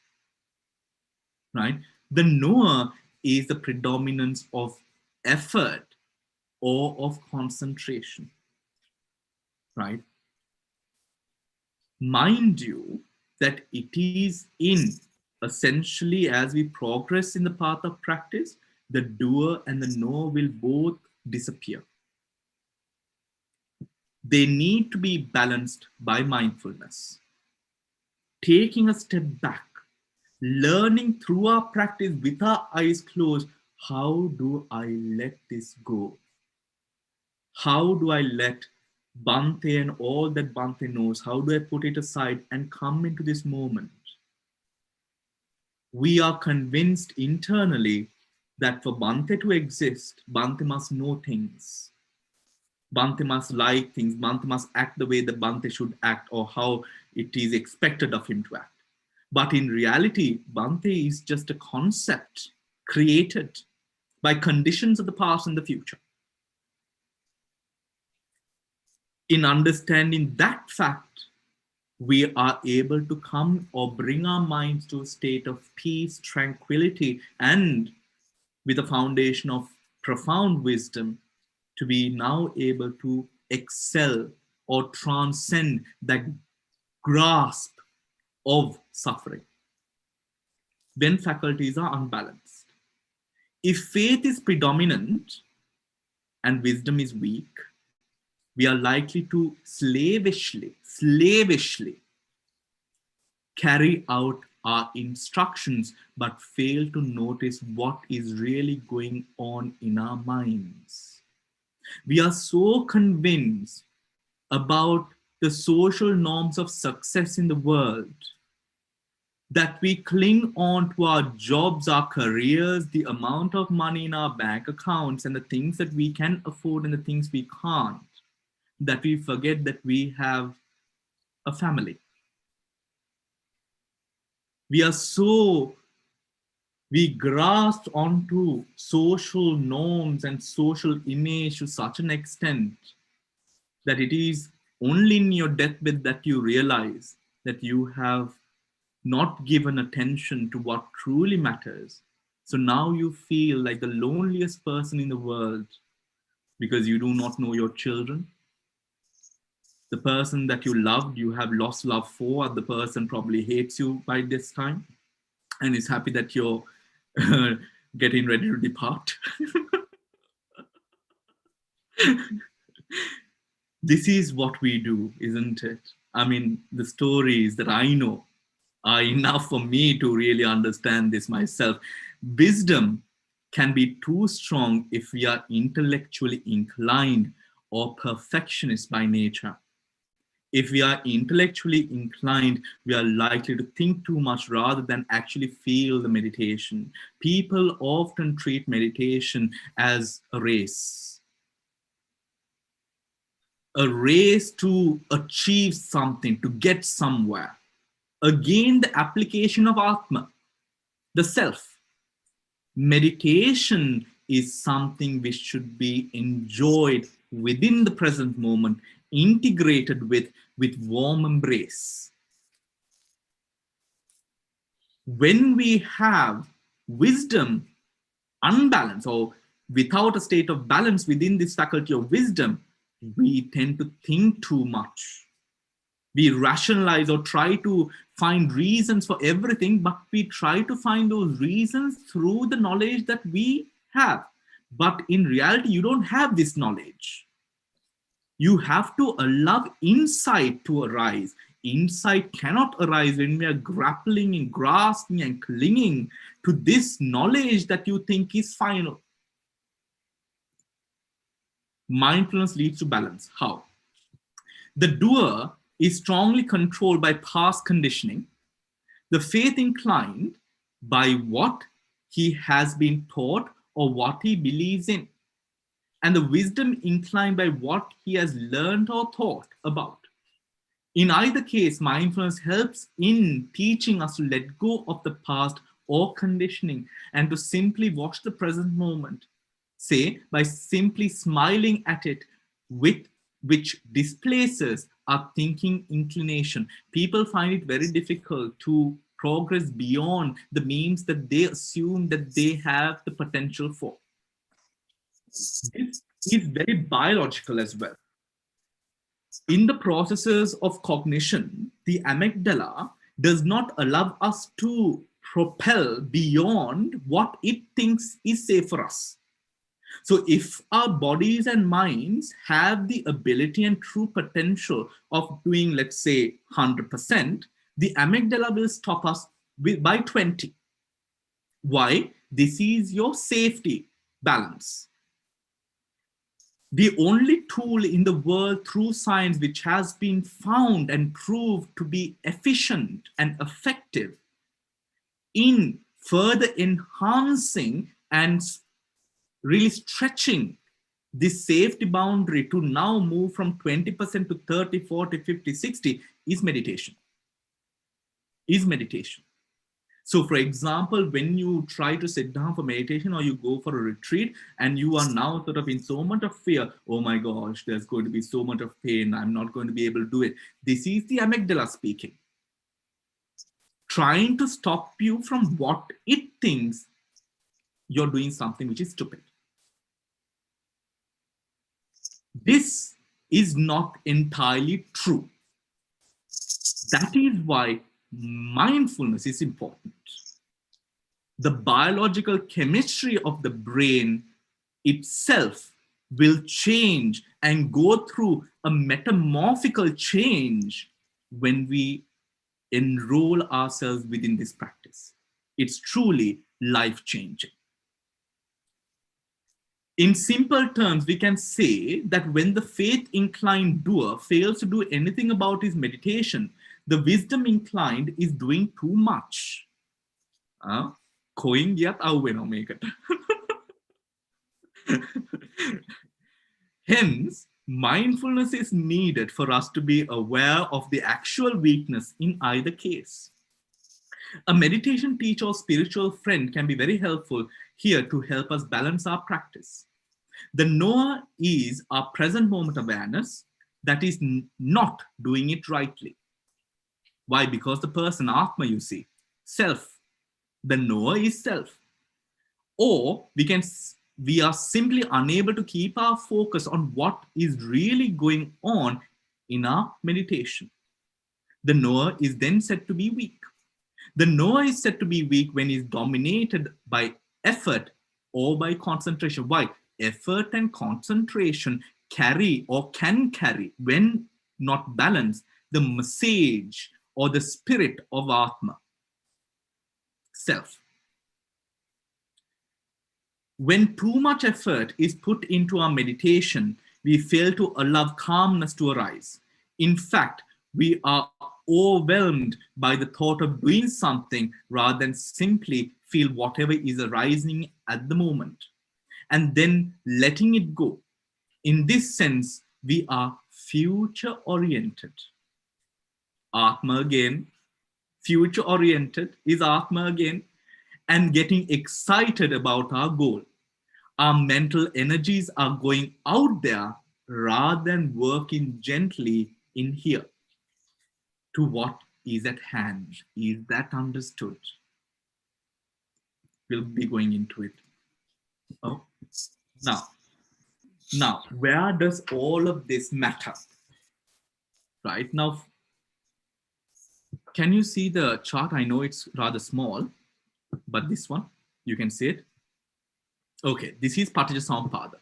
right? The knower is the predominance of effort or of concentration, right? Mind you that it is in essentially as we progress in the path of practice, the doer and the knower will both disappear. They need to be balanced by mindfulness. Taking a step back, learning through our practice with our eyes closed, how do I let this go? How do I let Bhante and all that Bhante knows, how do I put it aside and come into this moment? We are convinced internally that for Bhante to exist, Bhante must know things. Bhante must like things. Bhante must act the way that Bhante should act or how it is expected of him to act. But in reality, Bhante is just a concept created by conditions of the past and the future. In understanding that fact, we are able to come or bring our minds to a state of peace, tranquility, and with a foundation of profound wisdom, to be now able to excel or transcend that grasp of suffering when faculties are unbalanced. If faith is predominant and wisdom is weak, we are likely to slavishly carry out our instructions, but fail to notice what is really going on in our minds. We are so convinced about the social norms of success in the world that we cling on to our jobs, our careers, the amount of money in our bank accounts, and the things that we can afford and the things we can't, that we forget that we have a family. We grasp onto social norms and social image to such an extent that it is only in your deathbed that you realize that you have not given attention to what truly matters. So now you feel like the loneliest person in the world because you do not know your children. The person that you loved, you have lost love for, the person probably hates you by this time and is happy that you're getting ready to depart. This is what we do, isn't it? I mean, the stories that I know are enough for me to really understand this myself. Wisdom can be too strong if we are intellectually inclined or perfectionist by nature. If we are intellectually inclined, we are likely to think too much rather than actually feel the meditation. People often treat meditation as a race to achieve something, to get somewhere. Again, the application of Atma, the self. Meditation is something which should be enjoyed within the present moment, integrated with warm embrace. When we have wisdom unbalanced or without a state of balance within this faculty of wisdom, we tend to think too much. We rationalize or try to find reasons for everything, but we try to find those reasons through the knowledge that we have. But in reality, you don't have this knowledge. You have to allow insight to arise. Insight cannot arise when we are grappling and grasping and clinging to this knowledge that you think is final. Mindfulness leads to balance. How? The doer is strongly controlled by past conditioning, the faith inclined by what he has been taught or what he believes in, and the wisdom inclined by what he has learned or thought about. In either case, mindfulness helps in teaching us to let go of the past or conditioning and to simply watch the present moment, say, by simply smiling at it, with which displaces our thinking inclination. People find it very difficult to progress beyond the means that they assume that they have the potential for. This is very biological as well. In the processes of cognition, the amygdala does not allow us to propel beyond what it thinks is safe for us. So if our bodies and minds have the ability and true potential of doing, let's say, 100%, the amygdala will stop us by 20. Why? This is your safety balance. The only tool in the world through science which has been found and proved to be efficient and effective in further enhancing and really stretching this safety boundary to now move from 20% to 30, 40, 50, 60 is meditation. So for example, when you try to sit down for meditation or you go for a retreat and you are now sort of in so much of fear, oh my gosh, there's going to be so much of pain, I'm not going to be able to do it. This is the amygdala speaking, trying to stop you from what it thinks you're doing something which is stupid. This is not entirely true. That is why mindfulness is important. The biological chemistry of the brain itself will change and go through a metamorphical change when we enroll ourselves within this practice. It's truly life-changing. In simple terms, we can say that when the faith-inclined doer fails to do anything about his meditation, The wisdom inclined is doing too much. Koing yat aweno meකට. Hence, mindfulness is needed for us to be aware of the actual weakness in either case. A meditation teacher or spiritual friend can be very helpful here to help us balance our practice. The knower is our present moment awareness that is not doing it rightly. Why? Because the person, Atma, you see, self. The knower is self. Or we are simply unable to keep our focus on what is really going on in our meditation. The knower is then said to be weak. The knower is said to be weak when he is dominated by effort or by concentration. Why? Effort and concentration carry or can carry, when not balanced, the message or the spirit of Atma, self. When too much effort is put into our meditation, we fail to allow calmness to arise. In fact, we are overwhelmed by the thought of doing something rather than simply feel whatever is arising at the moment and then letting it go. In this sense, we are future-oriented. Atma again, future-oriented is Atma again, and getting excited about our goal. Our mental energies are going out there rather than working gently in here to what is at hand. Is that understood? We'll be going into it. Oh, now, where does all of this matter? Right now, can you see the chart? I know it's rather small, but this one, you can see it. Okay, this is Paticcasamuppada,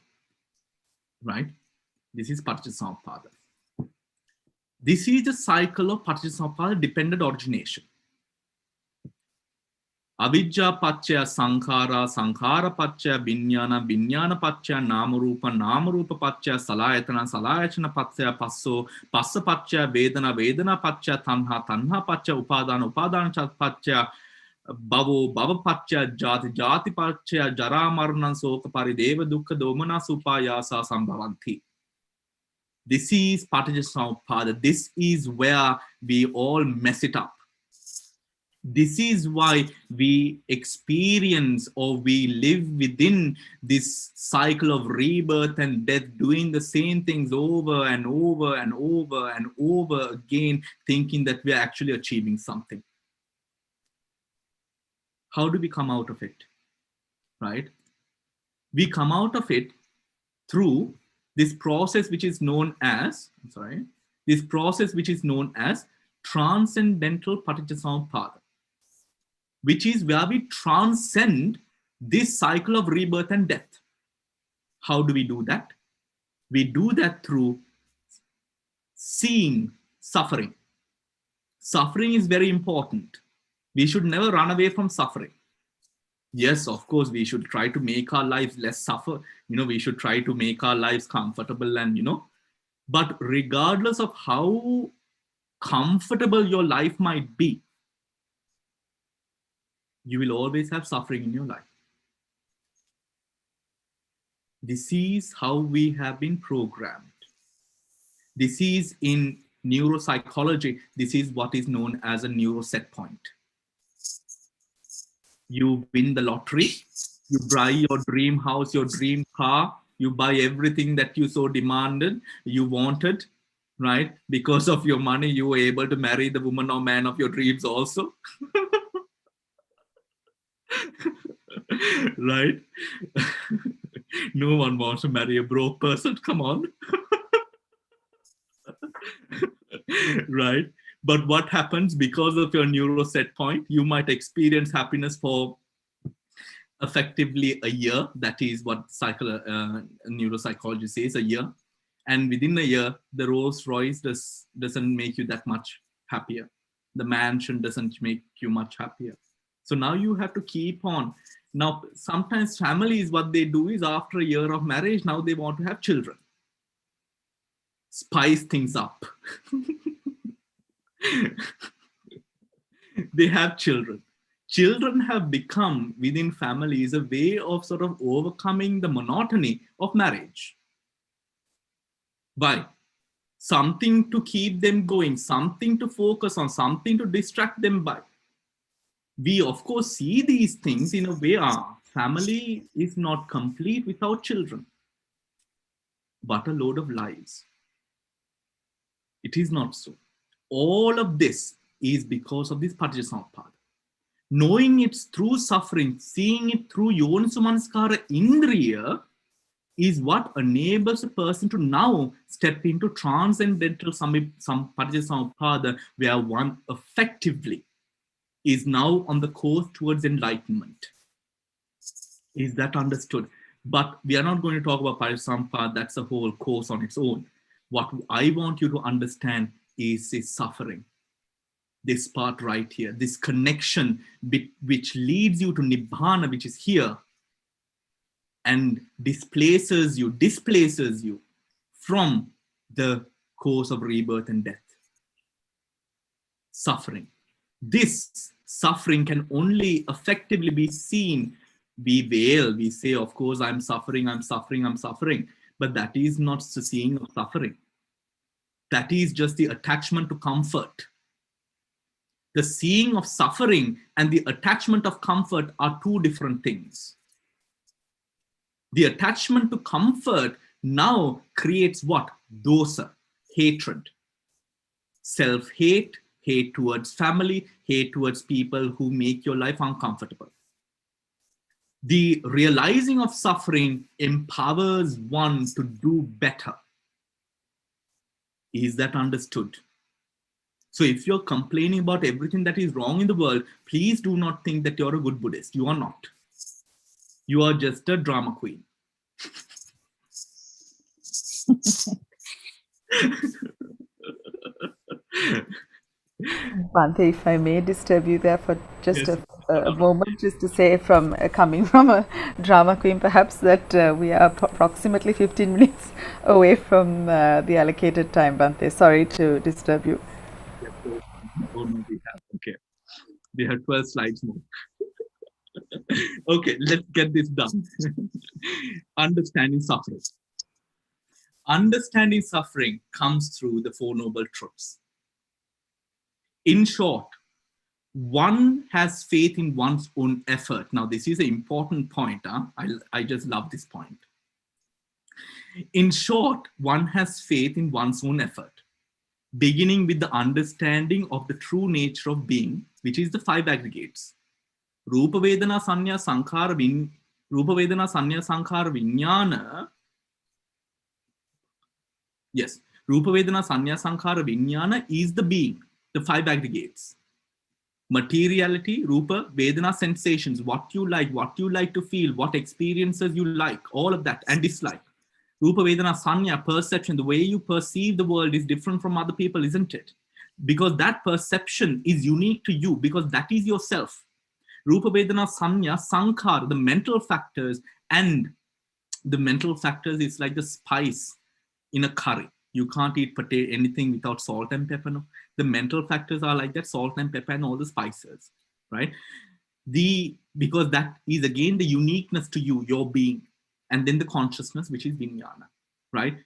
right? This is Paticcasamuppada. This is the cycle of Paticcasamuppada dependent origination. Avijja paccaya sankhara, sankhara paccaya viññāna, viññāna paccaya nāma-rūpa, nāma-rūpa paccaya salayatana, salayatana paccaya passo, passa paccaya vedana, vedana paccaya tanha, tanha paccaya upadana, upadana paccaya bhavo, bhava paccaya jati, jati paccaya jara marana soka parideva dukkha domana supayasa sambhavanti. This is Paticcasamuppada. This is where we all mess it up. This is why we experience or we live within this cycle of rebirth and death, doing the same things over and over and over and over again, thinking that we are actually achieving something. How do we come out of it? Right? We come out of it through this process which is known as, this process which is known as transcendental Paticcasamuppada, which is where we transcend this cycle of rebirth and death. How do we do that? We do that through seeing suffering. Suffering is very important. We should never run away from suffering. Yes, of course, we should try to make our lives less suffer. We should try to make our lives comfortable and, but regardless of how comfortable your life might be, you will always have suffering in your life. This is how we have been programmed. This is in neuropsychology. This is what is known as a neuroset point. You win the lottery, you buy your dream house, your dream car, you buy everything that you so demanded, you wanted, right? Because of your money, you were able to marry the woman or man of your dreams also. Right? No one wants to marry a broke person, come on. Right? But what happens because of your neuro set point? You might experience happiness for effectively a year. That is what neuropsychology says, a year. And within a year, the Rolls Royce doesn't make you that much happier. The mansion doesn't make you much happier. So now you have to keep on. Now, sometimes families, what they do is after a year of marriage, now they want to have children. Spice things up. They have children. Children have become within families a way of sort of overcoming the monotony of marriage. Why? Something to keep them going, something to focus on, something to distract them by. We, of course, see these things in a way, family is not complete without children. But a load of lies. It is not so. All of this is because of this Paticcasamuppada. Knowing it's through suffering, seeing it through Yonisomanskara Indriya is what enables a person to now step into transcendental Paticcasamuppada, where one effectively is now on the course towards enlightenment. Is that understood? But we are not going to talk about Paticcasamuppada, that's a whole course on its own. What I want you to understand is suffering. This part right here, this connection which leads you to Nibbana, which is here, and displaces you from the course of rebirth and death. Suffering. This suffering can only effectively be seen. We wail, we say, of course, I'm suffering. But that is not the seeing of suffering. That is just the attachment to comfort. The seeing of suffering and the attachment of comfort are two different things. The attachment to comfort now creates what? Dosa, hatred, self-hate, hate towards family, hate towards people who make your life uncomfortable. The realizing of suffering empowers one to do better. Is that understood? So if you're complaining about everything that is wrong in the world, please do not think that you're a good Buddhist. You are not. You are just a drama queen. Bhante, if I may disturb you there for just Yes. a moment, just to say, from coming from a drama queen, perhaps, that we are approximately 15 minutes away from the allocated time, Bhante. Sorry to disturb you. Oh, no, we have. Okay. We have 12 slides more. Okay, let's get this done. Understanding suffering. Understanding suffering comes through the Four Noble Truths. In short, one has faith in one's own effort. Now, this is an important point. I just love this point. In short, one has faith in one's own effort, beginning with the understanding of the true nature of being, which is the five aggregates. Rupa Vedana Sanya Sankhara Vijnana. Yes, Rupa Vedana Sanya Sankhara Vijnana is the being, the five aggregates. Materiality, Rupa, Vedana, sensations, what you like to feel, what experiences you like, all of that, and dislike. Rupa, Vedana, Sanya, perception, the way you perceive the world is different from other people, isn't it? Because that perception is unique to you, because that is yourself. Rupa, Vedana, Sanya, Sankhara, the mental factors, and the mental factors is like the spice in a curry. You can't eat anything without salt and pepper. No? The mental factors are like that, salt and pepper and all the spices, right? Because that is again the uniqueness to you, your being, and then the consciousness, which is vijnana, right?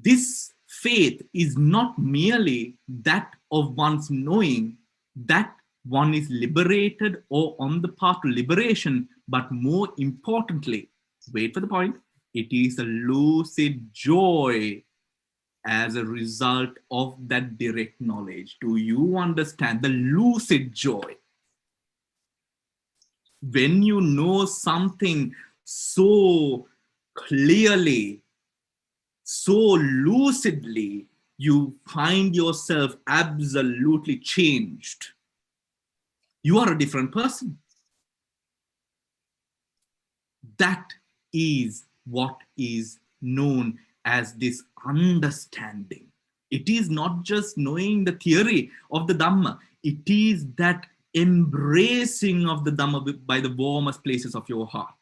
This faith is not merely that of one's knowing that one is liberated or on the path to liberation, but more importantly, wait for the point, it is a lucid joy as a result of that direct knowledge. Do you understand the lucid joy? When you know something so clearly, so lucidly, you find yourself absolutely changed. You are a different person. That is what is known as this understanding. It is not just knowing the theory of the Dhamma. It is that embracing of the Dhamma by the warmest places of your heart.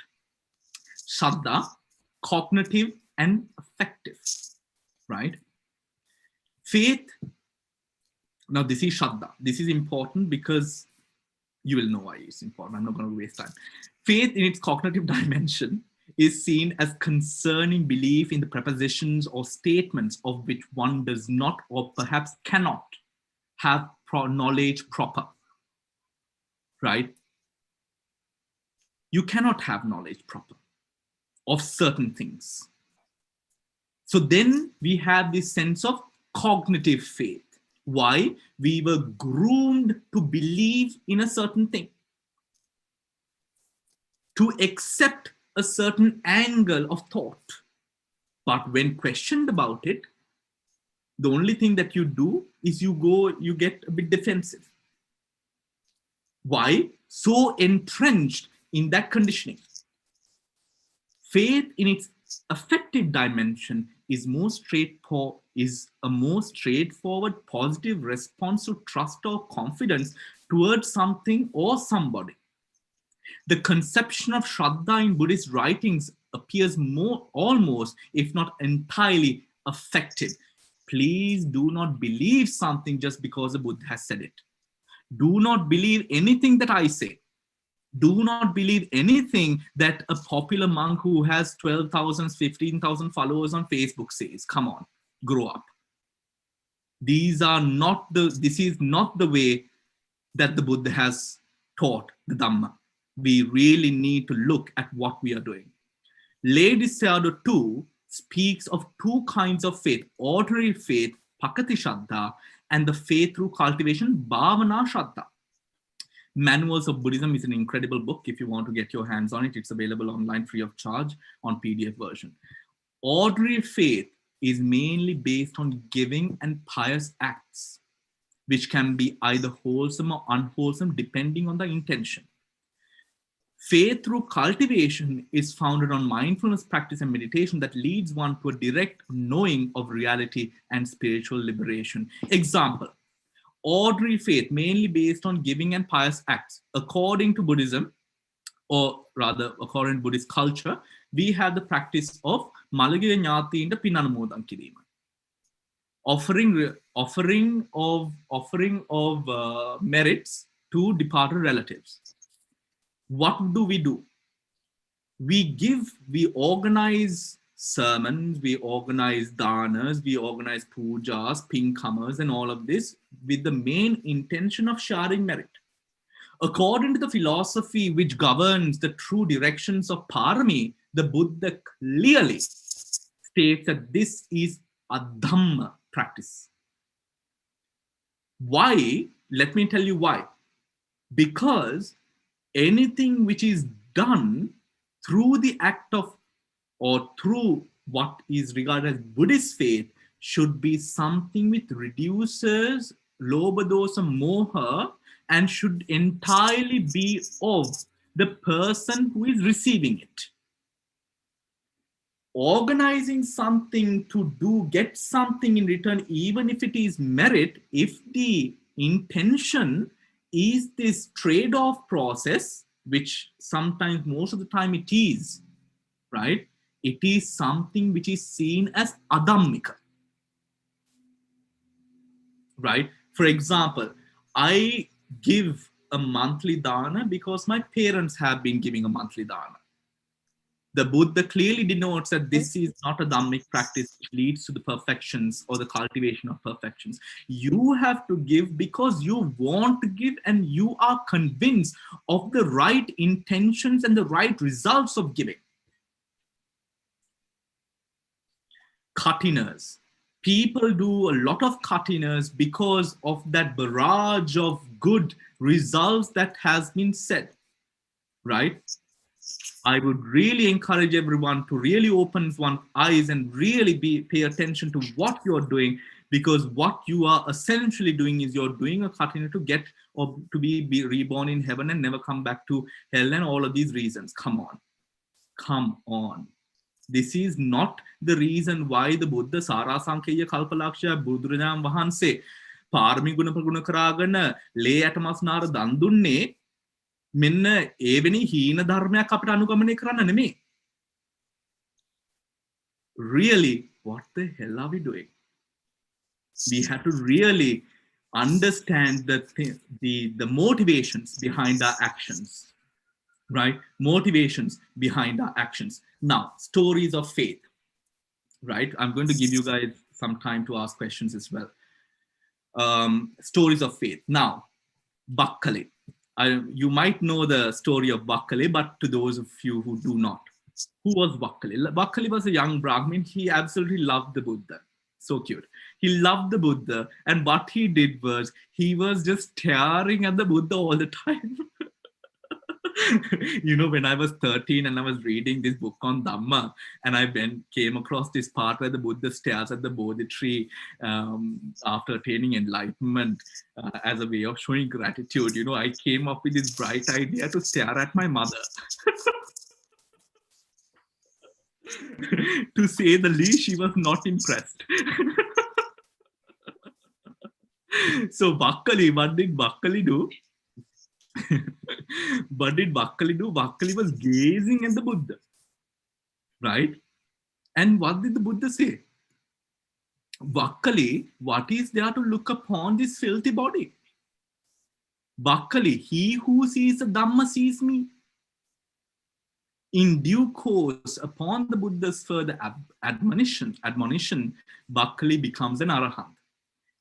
Shraddha, cognitive and affective, right? Faith Now, this is Shraddha. This is important because you will know why it's important. I'm not going to waste time. Faith in its cognitive dimension is seen as concerning belief in the prepositions or statements of which one does not or perhaps cannot have knowledge proper, right? You cannot have knowledge proper of certain things. So then we have this sense of cognitive faith. Why? We were groomed to believe in a certain thing, to accept a certain angle of thought. But when questioned about it, the only thing that you do is you get a bit defensive. Why? So entrenched in that conditioning. Faith in its affective dimension is a more straightforward, positive response to trust or confidence towards something or somebody. The conception of Shraddha in Buddhist writings appears almost, if not entirely, affective. Please do not believe something just because the Buddha has said it. Do not believe anything that I say. Do not believe anything that a popular monk who has 12,000, 15,000 followers on Facebook says. Come on, grow up. This is not the way that the Buddha has taught the Dhamma. We really need to look at what we are doing. Lady Sayadaw 2 speaks of two kinds of faith: ordinary faith, Pakati Shraddha, and the faith through cultivation, Bhavana Shraddha. Manuals of Buddhism is an incredible book. If you want to get your hands on it, it's available online free of charge on PDF version. Ordinary faith is mainly based on giving and pious acts, which can be either wholesome or unwholesome depending on the intention. Faith through cultivation is founded on mindfulness practice and meditation that leads one to a direct knowing of reality and spiritual liberation. Example, ordinary faith mainly based on giving and pious acts. According to Buddhism, or rather according to Buddhist culture, we have the practice of Malagiya Jnātīnට පින් අනුමෝදන් කිරීම. Offering of merits to departed relatives. What do? We give, we organize sermons, we organize dhanas, we organize pujas, pinkamas, and all of this with the main intention of sharing merit. According to the philosophy which governs the true directions of parami, the Buddha clearly states that this is a Dhamma practice. Why? Let me tell you why. Because anything which is done through the act of, or through what is regarded as Buddhist faith, should be something which reduces lobha, dosa, moha, and should entirely be of the person who is receiving it. Organizing something to get something in return, even if it is merit, if the intention is this trade-off process, which sometimes, most of the time it is, right? It is something which is seen as adhammika, right? For example, I give a monthly dana because my parents have been giving a monthly dana. The Buddha clearly denotes that this is not a Dhammic practice which leads to the perfections or the cultivation of perfections. You have to give because you want to give and you are convinced of the right intentions and the right results of giving. Katinas. People do a lot of katinas because of that barrage of good results that has been said, right? I would really encourage everyone to really open one's eyes and really pay attention to what you're doing, because what you are essentially doing is you're doing a katina to get or to be reborn in heaven and never come back to hell and all of these reasons. Come on. This is not the reason why the Buddha Sarasankheya Kalpalaksha Buddhajāṇ Vahanse පාරමී ගුණ ප්‍රගුණ කරාගෙන ලේ Atmos නාර දන් දුන්නේ මෙන්න එවැනි හීන ධර්මයක් අපිට අනුගමනය කරන්න නෙමෙයි. Really, what the hell are we doing? We have to really understand the motivations behind our actions, right? Motivations behind our actions. Now, stories of faith, right? I'm going to give you guys some time to ask questions as well. Stories of faith. Now, Bakkale. You might know the story of Bakkale, but to those of you who do not, who was Bakkale? Bakkale was a young Brahmin. He absolutely loved the Buddha. So cute. He loved the Buddha, and what he did was he was just staring at the Buddha all the time. You know, when I was 13 and I was reading this book on Dhamma, and I came across this part where the Buddha stares at the Bodhi tree after attaining enlightenment as a way of showing gratitude. You know, I came up with this bright idea to stare at my mother. To say the least, she was not impressed. So Bakkale, what did Bakkale do? What did Bakkale do? Bakkale was gazing at the Buddha, right? And what did the Buddha say? Bakkale, what is there to look upon this filthy body? Bakkale, he who sees the Dhamma sees me. In due course, upon the Buddha's further admonition, Bakkale becomes an arahant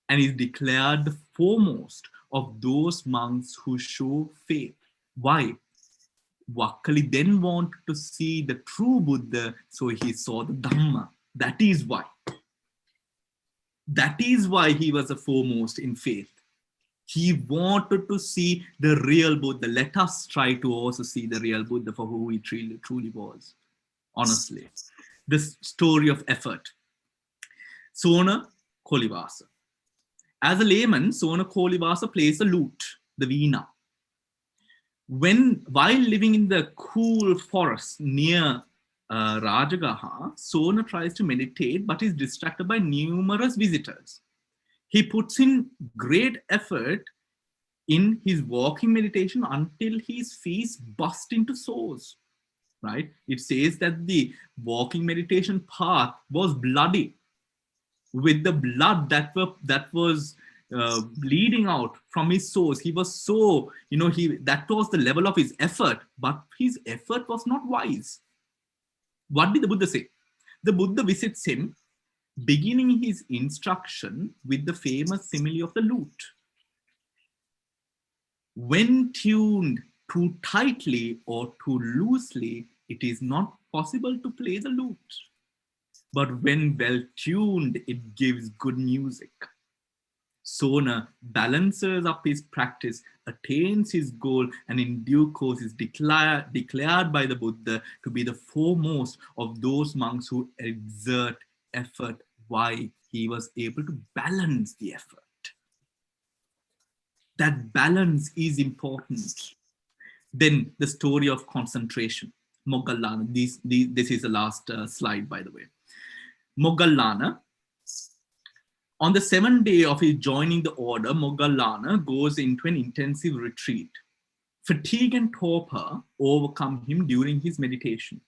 and is declared the foremost of those monks who show faith. Why? Bakkale then wanted to see the true Buddha, so he saw the Dhamma. That is why. That is why he was the foremost in faith. He wanted to see the real Buddha. Let us try to also see the real Buddha for who he truly was. Honestly. This story of effort. Sona Kolivasa. As a layman, Sona Kolivasa plays the lute, the veena. While living in the cool forest near Rajagaha, Sona tries to meditate but is distracted by numerous visitors. He puts in great effort in his walking meditation until his feet burst into sores, right? It says that the walking meditation path was bloody with the blood that was bleeding out from his sores. He was so, that was the level of his effort, but his effort was not wise. What did the Buddha say? The Buddha visits him, beginning his instruction with the famous simile of the lute. When tuned too tightly or too loosely, it is not possible to play the lute. But when well tuned, it gives good music. Sona balances up his practice, attains his goal, and in due course is declared by the Buddha to be the foremost of those monks who exert effort. Why? He was able to balance the effort. That balance is important. Then the story of concentration. Moggallana. This is the last slide, by the way. Moggallana. On the 7th day of his joining the order, Moggallana goes into an intensive retreat. Fatigue and torpor overcome him during his meditation.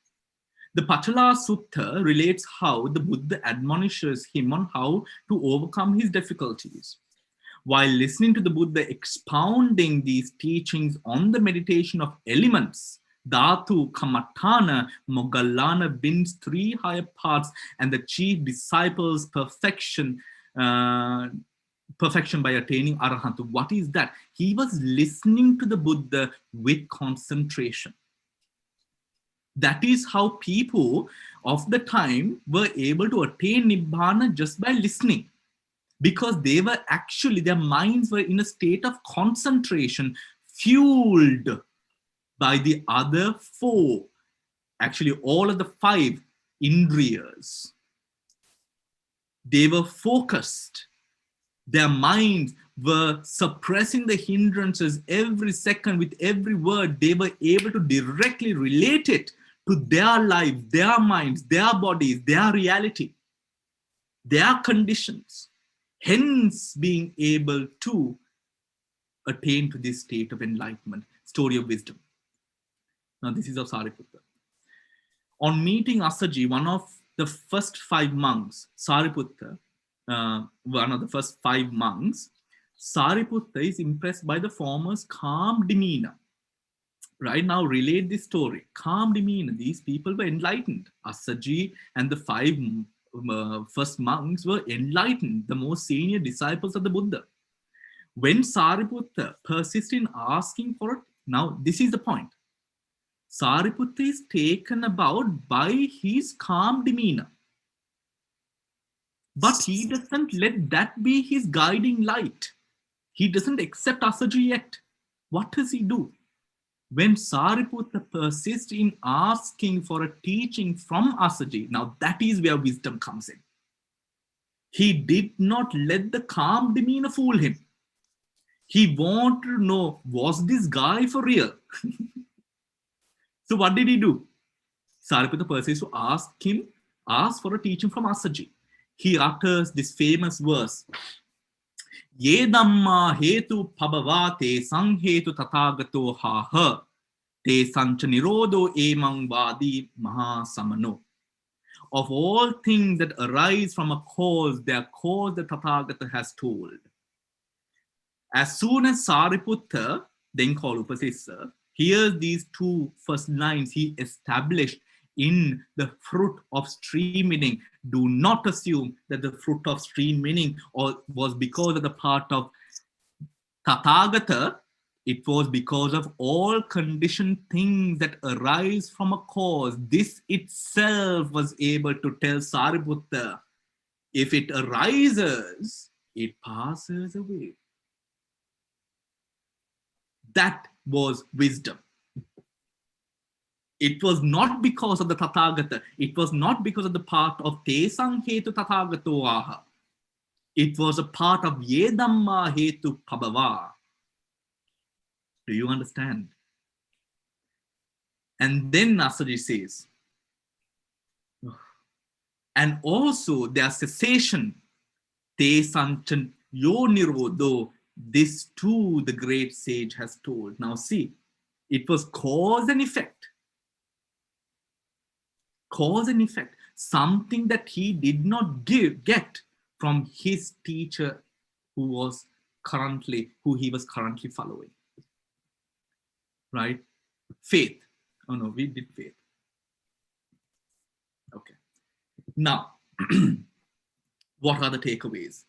The Pachala Sutta relates how the Buddha admonishes him on how to overcome his difficulties. While listening to the Buddha expounding these teachings on the meditation of elements, Dhatu Kamathana, Moggallana wins 3 higher paths and the chief disciples perfection by attaining Arahanta. What is that? He was listening to the Buddha with concentration. That is how people of the time were able to attain Nibbana just by listening. Because they were actually, their minds were in a state of concentration, fueled by the other 4, actually all of the 5 Indriyas. They were focused. Their minds were suppressing the hindrances every second. With every word, they were able to directly relate it to their lives, their minds, their bodies, their reality, their conditions. Hence being able to attain to this state of enlightenment. Story of wisdom. Now this is of Sariputta. On meeting Asaji, one of the first 5 monks, Sariputta, one of the first 5 monks, Sariputta is impressed by the former's calm demeanor. Right now, relate this story. Calm demeanor. These people were enlightened. Assaji and the 5 first monks were enlightened, the most senior disciples of the Buddha. When Sariputta persists in asking for it, now this is the point. Sariputta is taken about by his calm demeanor. But he doesn't let that be his guiding light. He doesn't accept Assaji yet. What does he do? When Sariputta persists in asking for a teaching from Assaji, now that is where wisdom comes in. He did not let the calm demeanor fool him. He wanted to know, was this guy for real? So what did he do? Sariputta persists to ask for a teaching from Assaji. He utters this famous verse. Ye dhamma hetu pabhava te sanghetu tathagato haha te sancha nirodho emang vadi mahasamano. Of all things that arise from a cause, their cause the Tathagata has told. As soon as Sariputta, then called Upasissa, hears these 2 first lines, he established in the fruit of stream meaning. Do not assume that the fruit of stream meaning was because of the part of Tathagata. It was because of all conditioned things that arise from a cause. This itself was able to tell Sariputta, if it arises, it passes away. That was wisdom. It was not because of the Tathagata. It was not because of the part of Te Sanghetu Tathagato Aha. It was a part of Ye Dhamma Hetu Pabhava. Do you understand? And then Assaji says, and also their cessation, Te Sanchan Yo Nirodho, this too the great sage has told. Now see, it was cause and effect. Cause and effect. Something that he did not get from his teacher who he was currently following. Right? Faith. Oh no, we did faith. Okay. Now, what are the takeaways?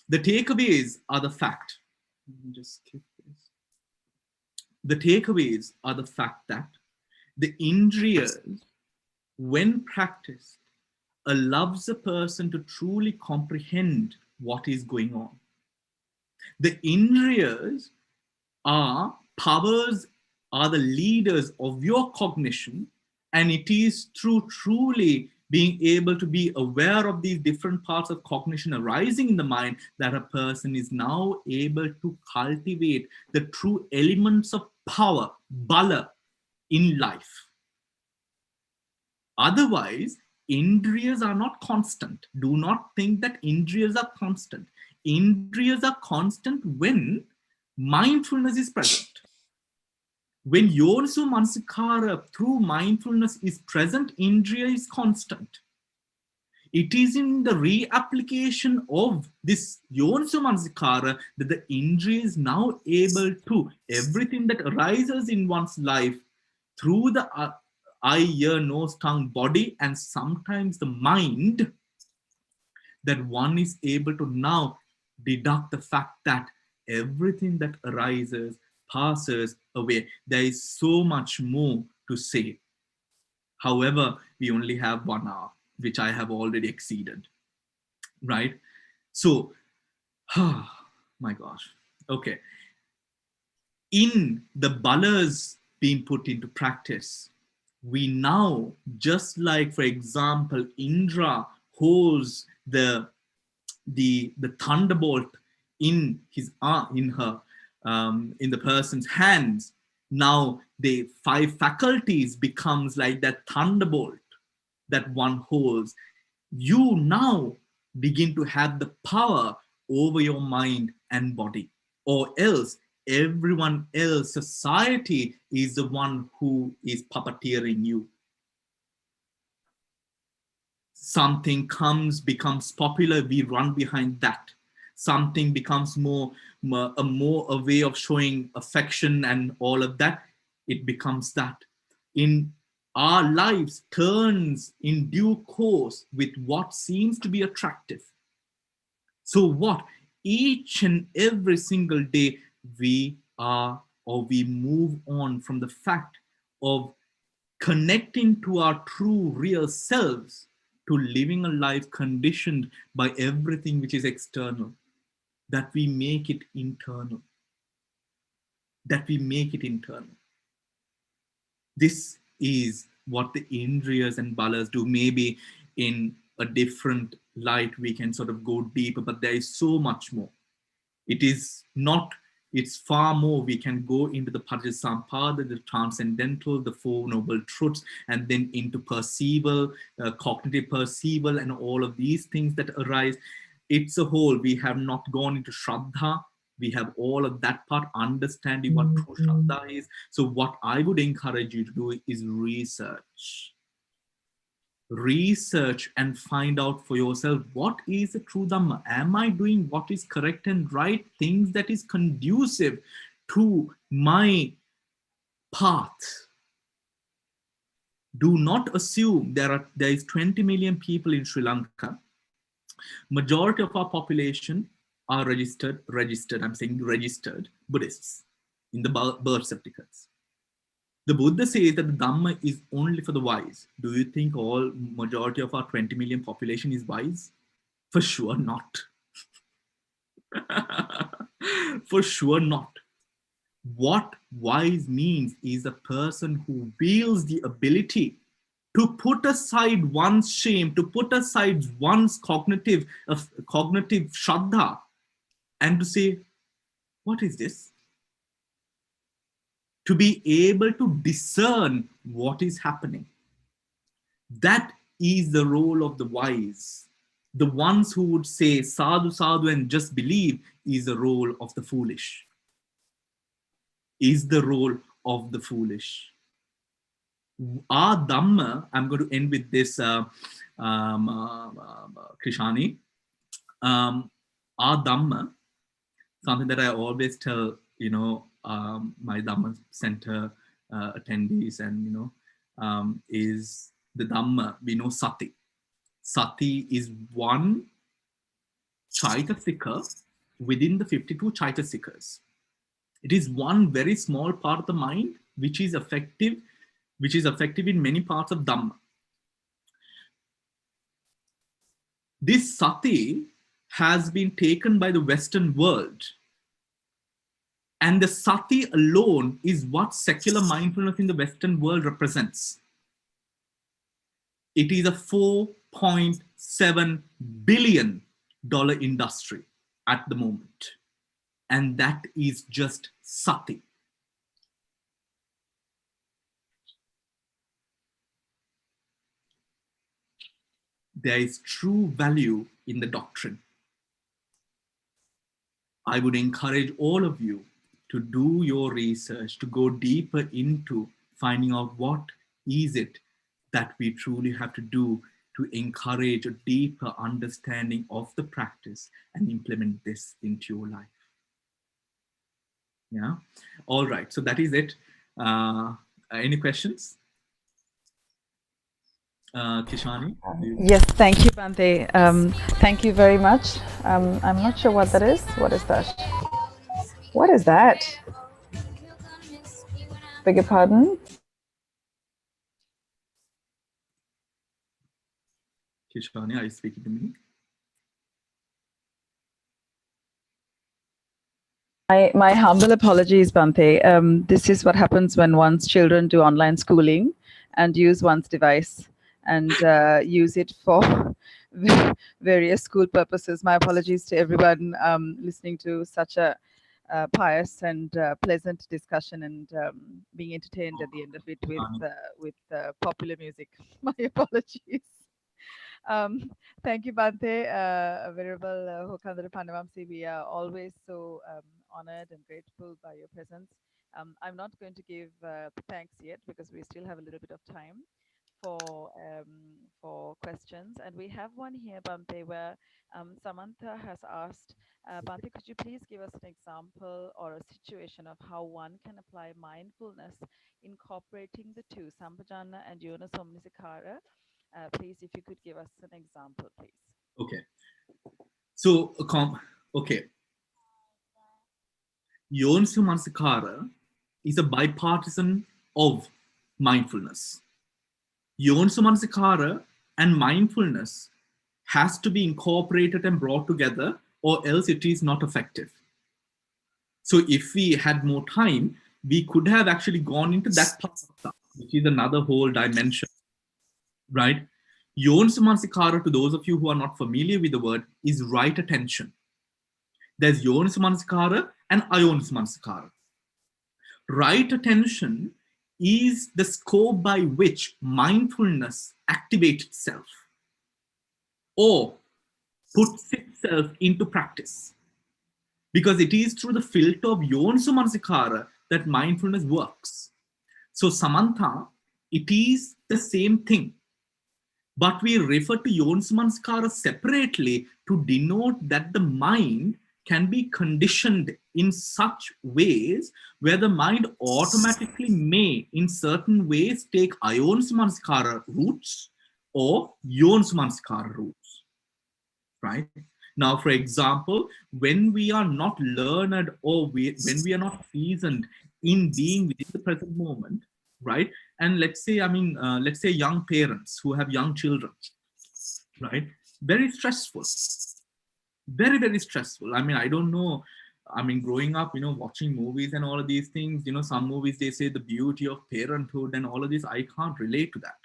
The takeaways are the fact. Let me just skip this. The takeaways are the fact that the Indriyas, when practiced, allows a person to truly comprehend what is going on. The Indriyas are powers, are the leaders of your cognition, and it is through truly being able to be aware of these different parts of cognition arising in the mind that a person is now able to cultivate the true elements of power, Bala, in life. Otherwise, Indriyas are not constant. Do not think that Indriyas are constant. Indriyas are constant when mindfulness is present. When Yoniso Manasikara through mindfulness is present, Indriya is constant. It is in the reapplication of this Yoniso Manasikara that the Indriya is now able to, everything that arises in one's life through the eye, ear, nose, tongue, body, and sometimes the mind, that one is able to now deduct the fact that everything that arises passes away. There is so much more to say. However, we only have 1 hour, which I have already exceeded, right? So, my gosh. Okay. In the balas being put into practice, we now, just like, for example, Indra holds the thunderbolt in the person's hands. Now the 5 faculties becomes like that thunderbolt that one holds. You now begin to have the power over your mind and body, or else everyone else, society is the one who is puppeteering you. Something becomes popular, we run behind that. something becomes more a way of showing affection and all of that, it becomes that. In our lives turns in due course with what seems to be attractive. So what? Each and every single day we move on from the fact of connecting to our true real selves to living a life conditioned by everything which is external, that we make it internal. That we make it internal. This is what the Indriyas and Balas do. Maybe in a different light we can sort of go deeper, but there is so much more. It is not, it's far more. We can go into the Parijsampada, the transcendental, the Four Noble Truths, and then into perceival, cognitive perceival, and all of these things that arise. It's a whole. We have not gone into Shraddha. We have all of that part, understanding what true Shraddha is. So what I would encourage you to do is research. Research and find out for yourself, what is the true Dhamma? Am I doing what is correct and right? Things that is conducive to my path. Do not assume there is 20 million people in Sri Lanka. Majority of our population are registered Buddhists in the birth certificates. The Buddha says that the Dhamma is only for the wise. Do you think all majority of our 20 million population is wise? For sure not. For sure not. What wise means is a person who wields the ability to put aside one's shame, to put aside one's cognitive shraddha, and to say, what is this? To be able to discern what is happening. That is the role of the wise. The ones who would say sadhu, sadhu, and just believe is the role of the foolish. Is the role of the foolish. Our Dhamma, I'm going to end with this, Krishani. Our Dhamma, something that I always tell, my Dhamma center attendees and, is the Dhamma, we know Sati. Sati is one Chaitasika within the 52 Chaitasikas. It is one very small part of the mind which is effective in many parts of Dhamma. This Sati has been taken by the Western world. And the Sati alone is what secular mindfulness in the Western world represents. It is a $4.7 billion industry at the moment. And that is just Sati. There is true value in the doctrine. I would encourage all of you to do your research, to go deeper into finding out what is it that we truly have to do to encourage a deeper understanding of the practice and implement this into your life. Yeah. All right. So that is it. Any questions? Kishani? Yes, thank you, Bhante. Thank you very much. I'm not sure what that is. What is that? What is that? Beg your pardon? Kishani, are you speaking to me? My humble apologies, Bhante. This is what happens when one's children do online schooling and use one's device and use it for various school purposes. My apologies to everyone listening to such a pious and pleasant discussion and being entertained at the end of it with popular music. My apologies. Thank you, Bhante. Venerable Hokandara Pannavamsa, we are always so honored and grateful by your presence. I'm not going to give thanks yet because we still have a little bit of time for questions. questions, and we have one here, Bhante, where Samantha has asked, Bhante, could you please give us an example or a situation of how one can apply mindfulness, incorporating the two, Sampajana and Yonasamnisikara? Please, if you could give us an example, please. Okay. So, okay. Yonasamnisikara is a bipartisan of mindfulness. Yonasamnisikara and mindfulness has to be incorporated and brought together, or else it is not effective. So if we had more time, we could have actually gone into that part of stuff, which is another whole dimension, right? Yonasamnisikara, to those of you who are not familiar with the word, is right attention. There's Yonasamnisikara and Ayonasamnisikara. Right attention is the scope by which mindfulness activates itself or puts itself into practice. Because it is through the filter of Yonasamnisikara that mindfulness works. So Samantha, it is the same thing. But we refer to Yonasamnisikara separately to denote that the mind can be conditioned in such ways where the mind automatically may, in certain ways, take Ayonasamnisikara roots or Yonasamnisikara roots, right? Now, for example, when we are not learned or when we are not seasoned in being within the present moment, right? And let's say, let's say young parents who have young children, right? Very stressful. Very, very stressful. I don't know. Growing up, watching movies and all of these things, some movies, they say the beauty of parenthood and all of this. I can't relate to that.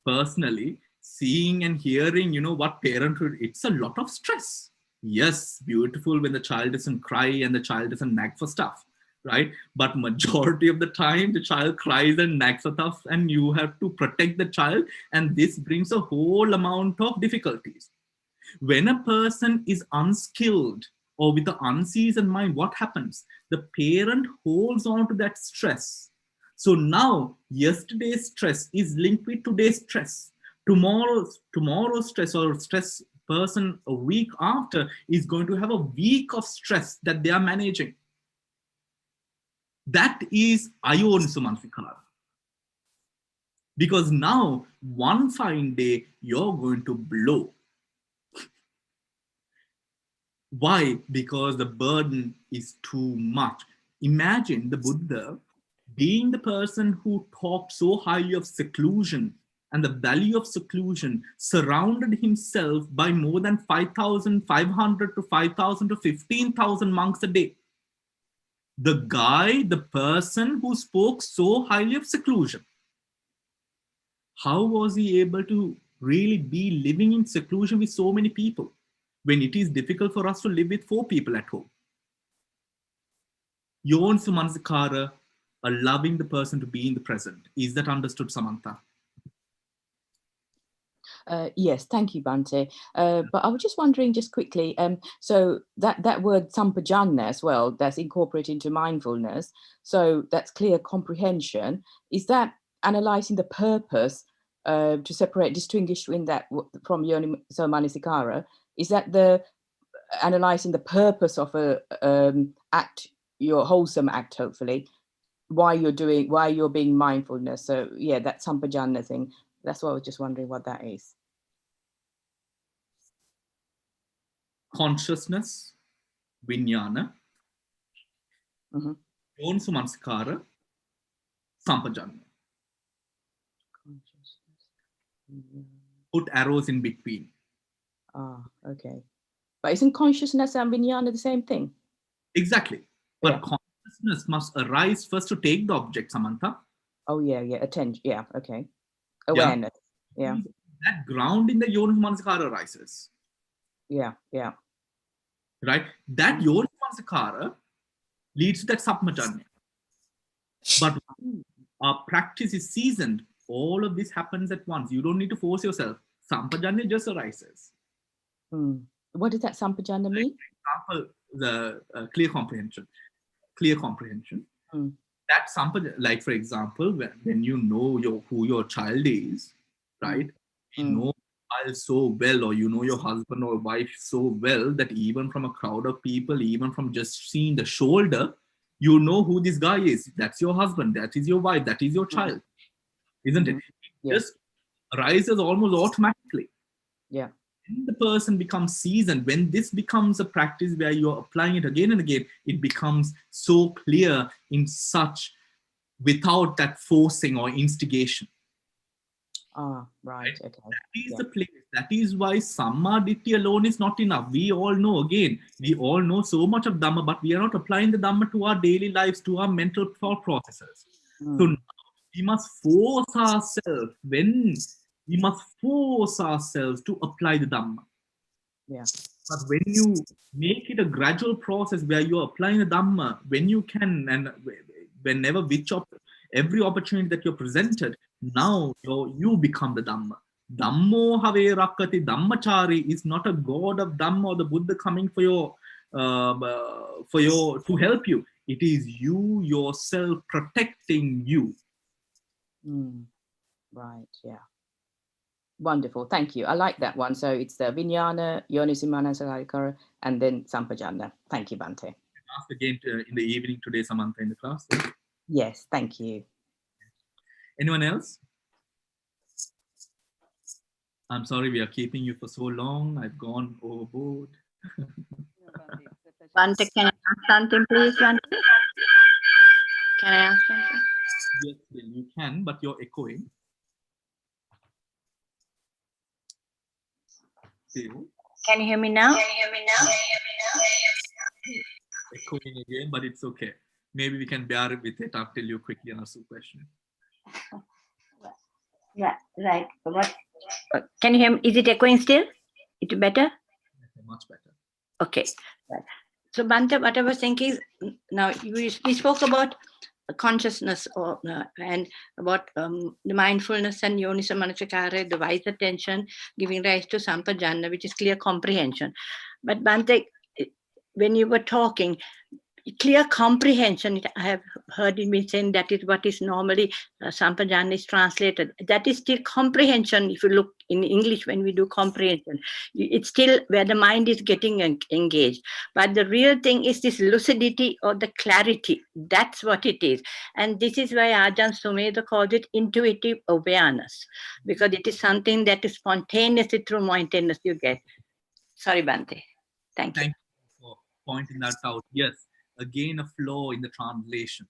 Personally, seeing and hearing, what parenthood, it's a lot of stress. Yes, beautiful when the child doesn't cry and the child doesn't nag for stuff, right? But majority of the time, the child cries and nags for stuff and you have to protect the child. And this brings a whole amount of difficulties. When a person is unskilled or with an unseasoned mind, what happens? The parent holds on to that stress. So now yesterday's stress is linked with today's stress. Tomorrow's stress or stress person a week after is going to have a week of stress that they are managing. That is Ayonasamnisikara. Because now one fine day you're going to blow. Why? Because the burden is too much. Imagine the Buddha being the person who talked so highly of seclusion and the value of seclusion, surrounded himself by more than 5,500 to 5,000 to 15,000 monks a day. The person who spoke so highly of seclusion, how was he able to really be living in seclusion with so many people when it is difficult for us to live with 4 people at home? Yonasamnisikara, allowing the person to be in the present. Is that understood, Samantha? Yes, thank you, Bhante. But I was just wondering, just quickly, so that word sampajana as well, that's incorporated into mindfulness, so that's clear comprehension. Is that analyzing the purpose to distinguish between that from Yonasamnisikara? Is that the analyzing the purpose of a act, your wholesome act, hopefully, why you're being mindfulness? So yeah, that sampajana thing. That's what I was just wondering what that is. Consciousness, vijnana, Yonasamnisikara, sampajana. Put arrows in between. Ah, okay. But isn't consciousness and vijnana the same thing? Exactly. But Yeah. consciousness must arise first to take the object, Samantha. Oh yeah, attention. Yeah, okay. Awareness. Yeah. That ground in the Yonasamnisikara arises. Yeah. Right? That Yonasamnisikara leads to that sampajanya. But our practice is seasoned. All of this happens at once. You don't need to force yourself. Sampajanya just arises. What does that sampajana mean? For example, the clear comprehension. That sampajanya, like for example, when you know who your child is, right? You know style so well, or you know your husband or wife so well that even from a crowd of people, even from just seeing the shoulder, you know who this guy is. That's your husband, that is your wife, that is your child, isn't it? It Yeah. just arises almost automatically. Yeah. When the person becomes seasoned, when this becomes a practice where you're applying it again and again, it becomes so clear in such, without that forcing or instigation. Ah, right. Okay. That is Yeah. the place. That is why Samadhi alone is not enough. We all know, again, we all know so much of Dhamma, but we are not applying the Dhamma to our daily lives, to our mental thought processes. So now we must force ourselves, we must force ourselves to apply the Dhamma. Yeah. But when you make it a gradual process where you're applying the Dhamma, when you can, and whenever, every opportunity that you're presented, now you become the Dhamma. Dhammo have rakkati Dhammachari is not a god of Dhamma or the Buddha coming for your to help you. It is you yourself protecting you. Right. Yeah. Wonderful. Thank you. I like that one. So it's the Vijnana, Yonisimanasakarikara, and then Sampajana. Thank you, Bhante. Ask again in the evening today, Samantha, in the class. Yes. Thank you. Anyone else? I'm sorry we are keeping you for so long. I've gone overboard. Bhante, can I ask something, please, Bhante? Can I ask something? Yes, you can, but you're echoing. Thero? Can you hear me now? Echoing again, but it's okay. Maybe we can bear with it until you quickly answer the question. Yeah, right. What? Can you hear me? Is it echoing still? Is it better? Much better. Okay. Right. So, Bhante, what I was thinking is, now we spoke about consciousness and about the mindfulness and yonisamanasikara, the wise attention, giving rise to sampajana, which is clear comprehension. But Bhante, when you were talking, clear comprehension, I have heard it been saying that is what is normally sampajana is translated. That is still comprehension. If you look in English, when we do comprehension, it's still where the mind is getting engaged. But the real thing is this lucidity or the clarity. That's what it is. And this is why Ajahn Sumedho calls it intuitive awareness, because it is something that is spontaneously through mindfulness you get. Sorry, Bhante. Thank you. Thank you for pointing that out. Yes, again, a flaw in the translation,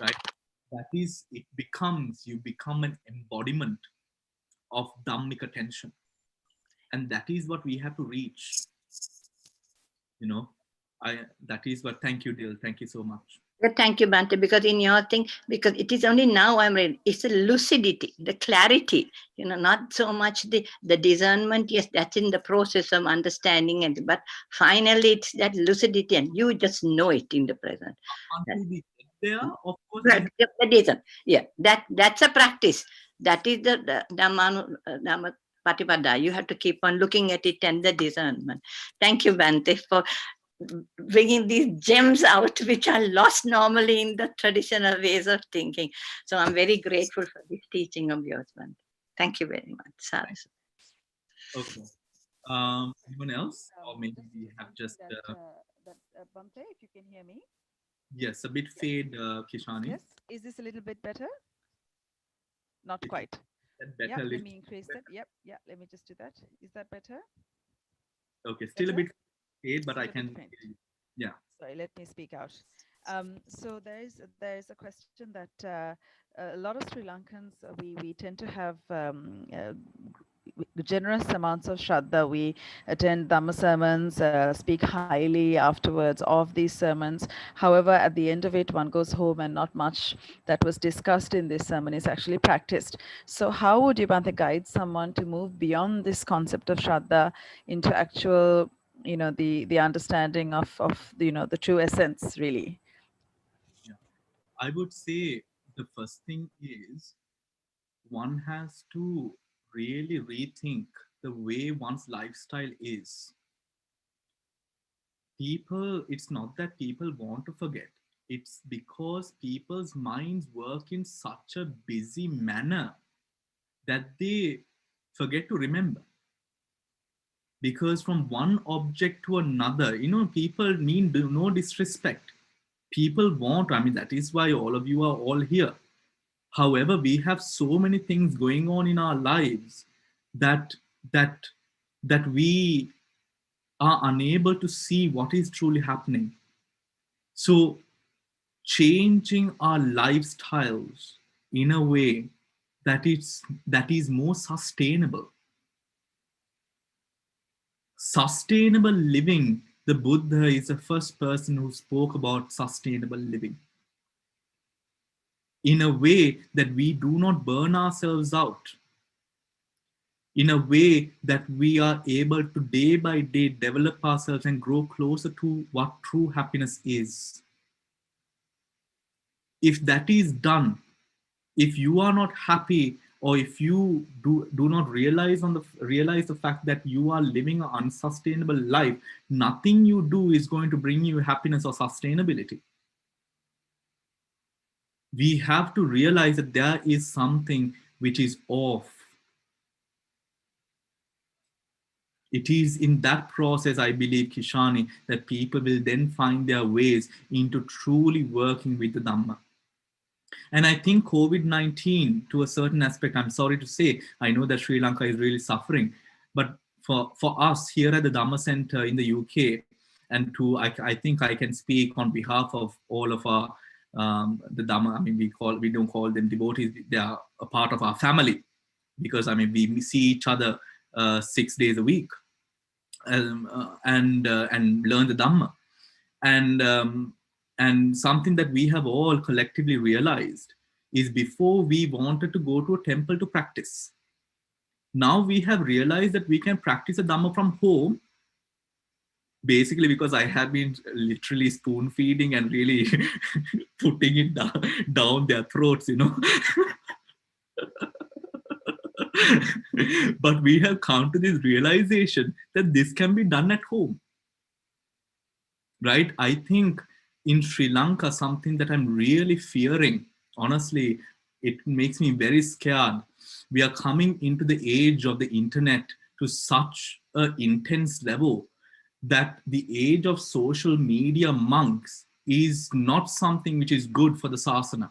right? That is, you become an embodiment of Dhammic attention. And that is what we have to reach. You know, that is what, thank you, Dil. Thank you so much. Thank you, Bhante, because in your thing, because it is only now I'm ready, it's the lucidity, the clarity, not so much the discernment. Yes, that's in the process of understanding, but finally it's that lucidity and you just know it in the present. Until we get there, of course. That isn't. Yeah, that's a practice. That is the Dhamma Patipada. You have to keep on looking at it and the discernment. Thank you, Bhante, for bringing these gems out which are lost normally in the traditional ways of thinking. So I'm very grateful for this teaching of yours, Bhante. Thank you very much. Sorry. Okay. Anyone else? Or maybe we have just... Bhante, if you can hear me. Yes, a bit fade, Kishani. Yes. Is this a little bit better? Not quite. Better, yeah, let me increase that. Yep. Yeah, let me just do that. Is that better? Okay, still better? A bit fade, but I can... Yeah. Sorry, let me speak out. So there's a question that a lot of Sri Lankans, we tend to have generous amounts of Shraddha. We attend Dhamma sermons, speak highly afterwards of these sermons. However, at the end of it, one goes home and not much that was discussed in this sermon is actually practiced. So how would you, Bhante, guide someone to move beyond this concept of Shraddha into actual, the understanding of the true essence, really? Yeah. I would say the first thing is one has to really rethink the way one's lifestyle is. It's not that people want to forget. It's because people's minds work in such a busy manner that they forget to remember. Because from one object to another, people mean no disrespect. People want, I mean, that is why all of you are all here. However, we have so many things going on in our lives that we are unable to see what is truly happening. So changing our lifestyles in a way that is more sustainable. Sustainable living, the Buddha is the first person who spoke about sustainable living in a way that we do not burn ourselves out, in a way that we are able to day by day develop ourselves and grow closer to what true happiness is. If that is done, if you are not happy, or if you do not realize the fact that you are living an unsustainable life, nothing you do is going to bring you happiness or sustainability. We have to realize that there is something which is off. It is in that process, I believe, Kishani, that people will then find their ways into truly working with the Dhamma. And I think COVID-19, to a certain aspect, I'm sorry to say, I know that Sri Lanka is really suffering, but for us here at the Dhamma Center in the UK, and I think I can speak on behalf of all of our the Dhamma. I mean, we don't call them devotees; they are a part of our family, because I mean we see each other 6 days a week, and learn the Dhamma, and something that we have all collectively realized is, before we wanted to go to a temple to practice. Now we have realized that we can practice the Dhamma from home, basically because I have been literally spoon feeding and really putting it down their throats, But we have come to this realization that this can be done at home, right? I think in Sri Lanka, something that I'm really fearing, honestly, it makes me very scared. We are coming into the age of the internet to such an intense level that the age of social media monks is not something which is good for the sasana.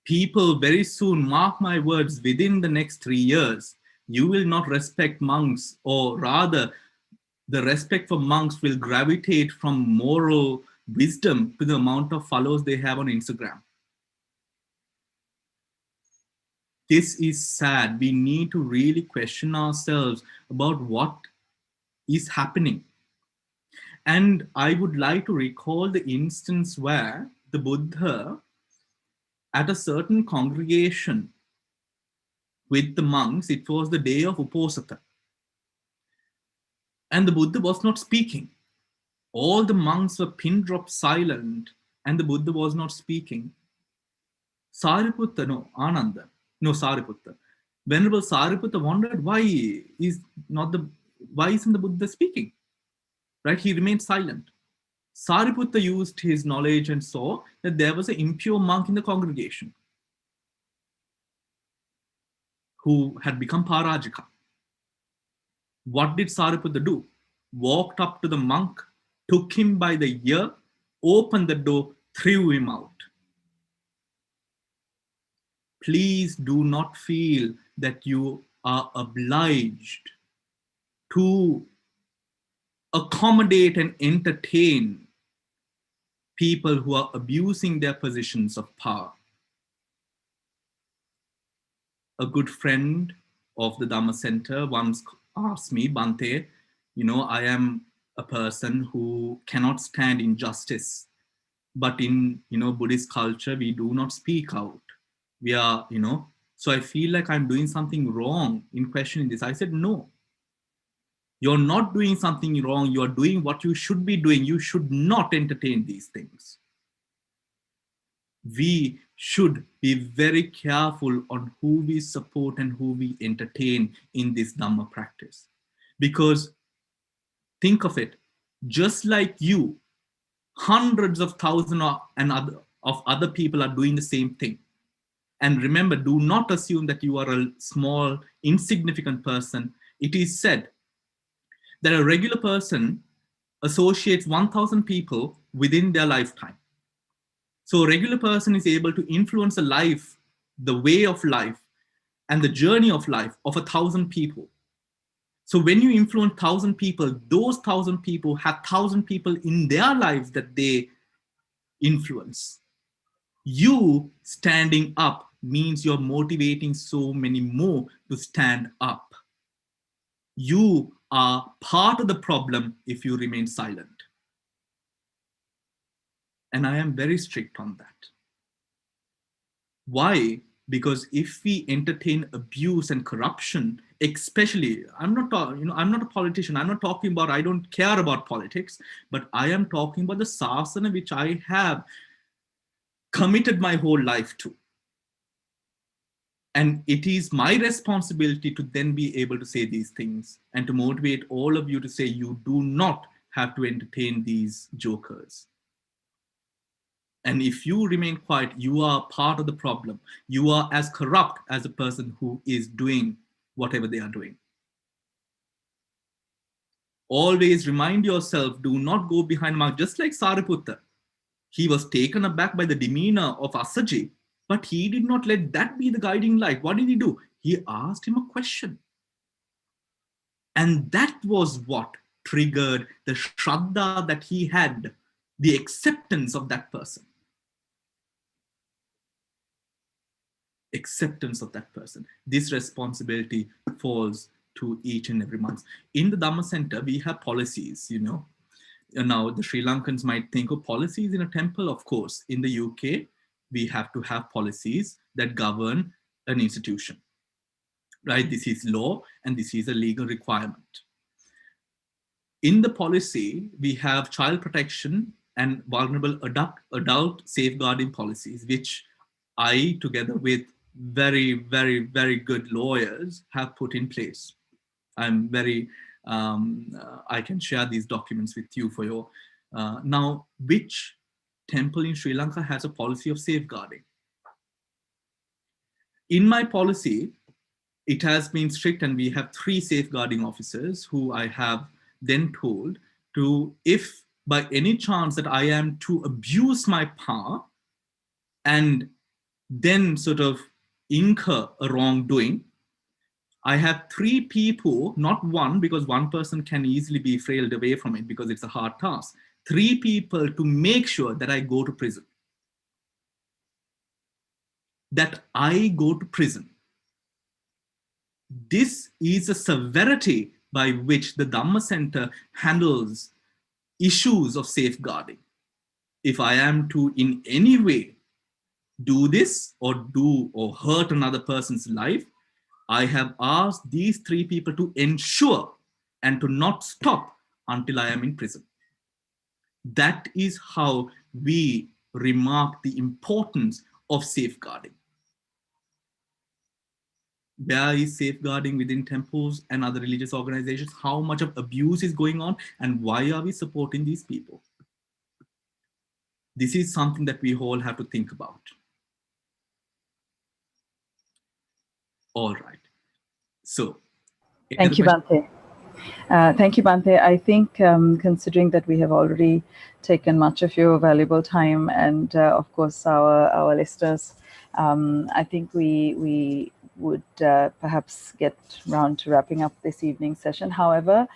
People very soon, mark my words, within the next 3 years, you will not respect monks, or rather, the respect for monks will gravitate from moral wisdom to the amount of followers they have on Instagram. This is sad. We need to really question ourselves about what is happening. And I would like to recall the instance where the Buddha, at a certain congregation with the monks, it was the day of Uposatha, and the Buddha was not speaking. All the monks were pin drop silent, and the Buddha was not speaking. Sariputta, no, Ananda, no, Sariputta. Venerable Sariputta wondered, why isn't the Buddha speaking? Right? He remained silent. Sariputta used his knowledge and saw that there was an impure monk in the congregation who had become Parajika. What did Sariputta do? Walked up to the monk, took him by the ear, opened the door, threw him out. Please do not feel that you are obliged to accommodate and entertain people who are abusing their positions of power. A good friend of the Dhamma Center once asked me, Bhante, I am a person who cannot stand injustice, but in, Buddhist culture, we do not speak out. We are, so I feel like I'm doing something wrong in questioning this. I said, no, you're not doing something wrong. You're doing what you should be doing. You should not entertain these things. We should be very careful on who we support and who we entertain in this Dhamma practice. Because think of it, just like you, hundreds of thousands of other people are doing the same thing. And remember, do not assume that you are a small, insignificant person. It is said that a regular person associates 1,000 people within their lifetime. So a regular person is able to influence the life, the way of life, and the journey of life of 1,000 people. So when you influence 1,000 people, those 1,000 people have 1,000 people in their lives that they influence. You standing up means you're motivating so many more to stand up. You are part of the problem if you remain silent. And I am very strict on that. Why? Because if we entertain abuse and corruption, especially, I'm not a politician. I'm not talking about, I don't care about politics, but I am talking about the sasana which I have committed my whole life to. And it is my responsibility to then be able to say these things and to motivate all of you to say, you do not have to entertain these jokers. And if you remain quiet, you are part of the problem. You are as corrupt as the person who is doing whatever they are doing. Always remind yourself, do not go behind Mark. Just like Sariputta, he was taken aback by the demeanor of Asaji, but he did not let that be the guiding light. What did he do? He asked him a question. And that was what triggered the shraddha that he had, the acceptance of that person. Acceptance of that person. This responsibility falls to each and every month. In the Dhamma Center, we have policies, Now, the Sri Lankans might think of policies in a temple. Of course, in the UK, we have to have policies that govern an institution, right? This is law and this is a legal requirement. In the policy, we have child protection and vulnerable adult safeguarding policies, which I, together with very, very, very good lawyers, have put in place. I'm very, I can share these documents with you for your, now, which temple in Sri Lanka has a policy of safeguarding? In my policy, it has been strict, and we have 3 safeguarding officers who I have then told to, if by any chance that I am to abuse my power and then sort of incur a wrongdoing, I have 3 people, not one, because one person can easily be frailed away from it because it's a hard task. 3 people to make sure that I go to prison. That I go to prison. This is a severity by which the Dhamma Center handles issues of safeguarding. If I am to in any way do this or hurt another person's life, I have asked these 3 people to ensure and to not stop until I am in prison. That is how we remark the importance of safeguarding. Where is safeguarding within temples and other religious organizations? How much of abuse is going on? And why are we supporting these people? This is something that we all have to think about. All right. So, thank you, Bhante. Thank you, Bhante. I think considering that we have already taken much of your valuable time and of course our listeners, I think we would perhaps get round to wrapping up this evening's session. However,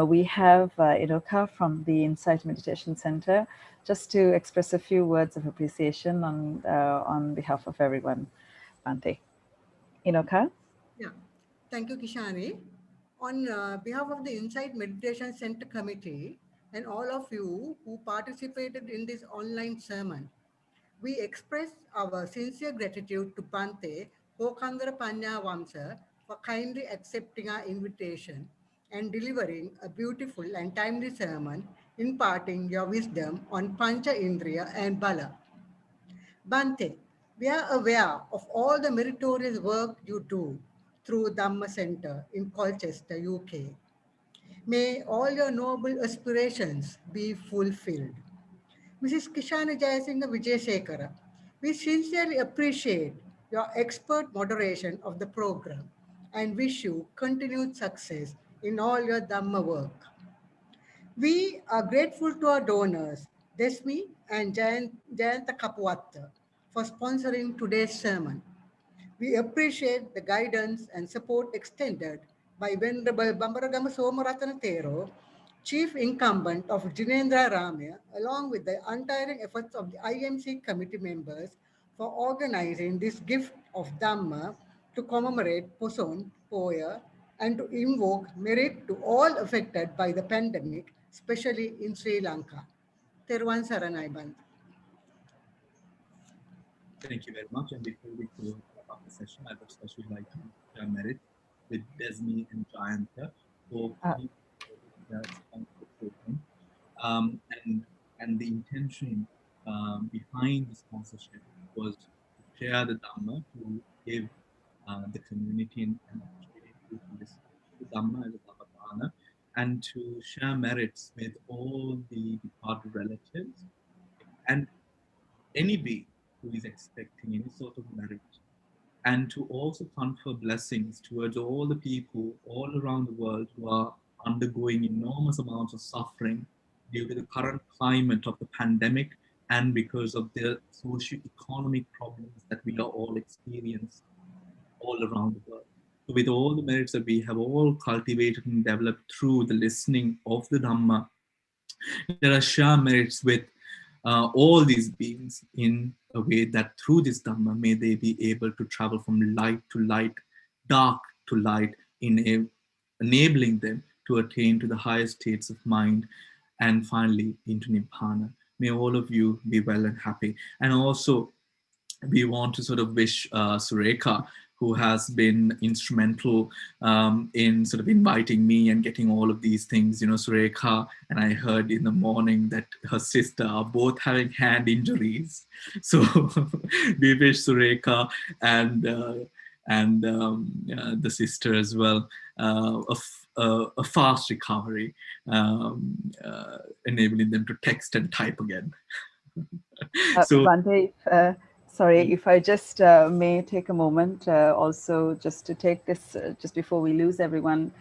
we have Inoka from the Insight Meditation Center just to express a few words of appreciation on behalf of everyone. Bhante. Inoka? Yeah, thank you, Kishani. On behalf of the Insight Meditation Center Committee and all of you who participated in this online sermon, we express our sincere gratitude to Bhante Hokandara Pannavamsa for kindly accepting our invitation and delivering a beautiful and timely sermon imparting your wisdom on Pancha, Indriya and Bala. Bhante, we are aware of all the meritorious work you do through Dhamma Center in Colchester, UK. May all your noble aspirations be fulfilled. Mrs. Kishani Jayasinghe Vijaysekara, we sincerely appreciate your expert moderation of the program and wish you continued success in all your Dhamma work. We are grateful to our donors, Desmi and Jayanta Kapuatta, for sponsoring today's sermon. We appreciate the guidance and support extended by Venerable Bambaragama Somaratana Thero, Chief Incumbent of Jinendra Ramya, along with the untiring efforts of the IMC committee members for organizing this gift of Dhamma to commemorate Poson, Poya, and to invoke merit to all affected by the pandemic, especially in Sri Lanka. Theruvan Saranai Bandhu. Thank you very much. And before we close up the session, I would especially like to share merit with Desmi and Jayanta for and the intention behind the sponsorship was to share the Dhamma, to give the community an opportunity to listen to Dhamma as a Dhamma, and to share merits with all the departed relatives and any being who is expecting any sort of merit, and to also confer blessings towards all the people all around the world who are undergoing enormous amounts of suffering due to the current climate of the pandemic and because of the socio-economic problems that we are all experiencing all around the world. So with all the merits that we have all cultivated and developed through the listening of the Dhamma, there are share merits with all these beings in a way that through this Dhamma, may they be able to travel from light to light, dark to light, enabling them to attain to the highest states of mind and finally into Nibbana. May all of you be well and happy. And also, we want to sort of wish Surekha, who has been instrumental in sort of inviting me and getting all of these things. You know, Surekha, and I heard in the morning that her sister are both having hand injuries. So we wish Surekha and the sister as well a fast recovery, enabling them to text and type again. So, Bante, sorry, if I just may take a moment also just to take this, just before we lose everyone,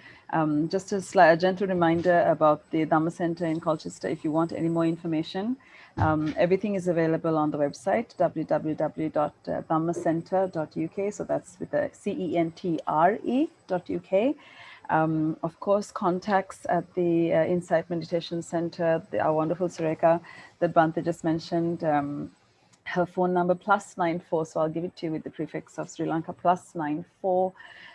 just a gentle reminder about the Dhamma Center in Colchester. If you want any more information, everything is available on the website, www.dhammacenter.uk. So that's with a CENTRE.uk. Of course, contacts at the Insight Meditation Center, our wonderful Surekha that Bante just mentioned, her phone number +94, so I'll give it to you with the prefix of Sri Lanka, +94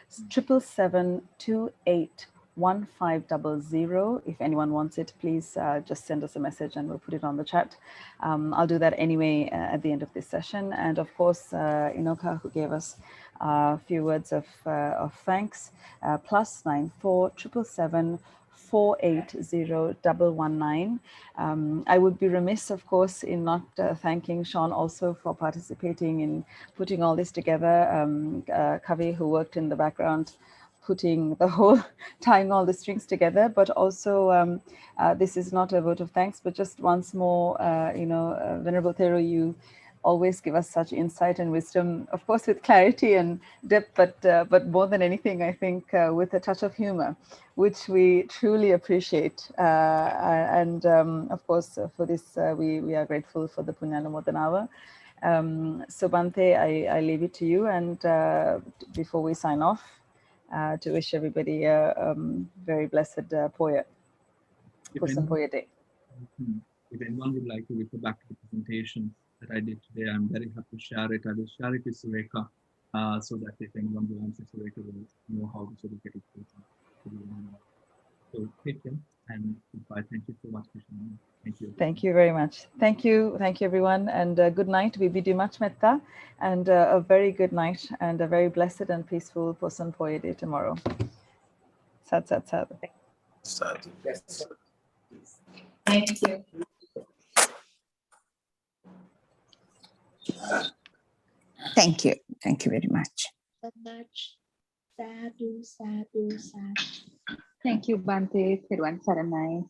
777 281500. If anyone wants it, please just send us a message and we'll put it on the chat. I'll do that anyway at the end of this session. And of course, Inoka, who gave us a few words of thanks, +94 777 480-119. I would be remiss, of course, in not thanking Sean also for participating in putting all this together. Kavi, who worked in the background, putting the whole, tying all the strings together, but also this is not a vote of thanks, but just once more, Venerable Thero, you always give us such insight and wisdom, of course, with clarity and depth, but more than anything, I think, with a touch of humor, which we truly appreciate. And of course, for this, we are grateful for the Punyanamodanawa. So Bante, I leave it to you. And before we sign off, to wish everybody a very blessed Poya, Posan Poya Day. If anyone would like to refer back to the presentation that I did today, I'm very happy to share it. I will share it with Surekha so that if anyone wants it, Surekha will know how to sort of get it to. So take care and goodbye. Thank you so much, Krishna. Thank you. Thank you very much. Thank you everyone, and good night. We bid you much metta, and a very good night and a very blessed and peaceful Posan Poya Day tomorrow. Sat Sat Sat. Yes. Thank you. Thank you. Thank you very much. Sadhu, sadhu, sadhu. Thank you, Bante. Theruvan Saranai.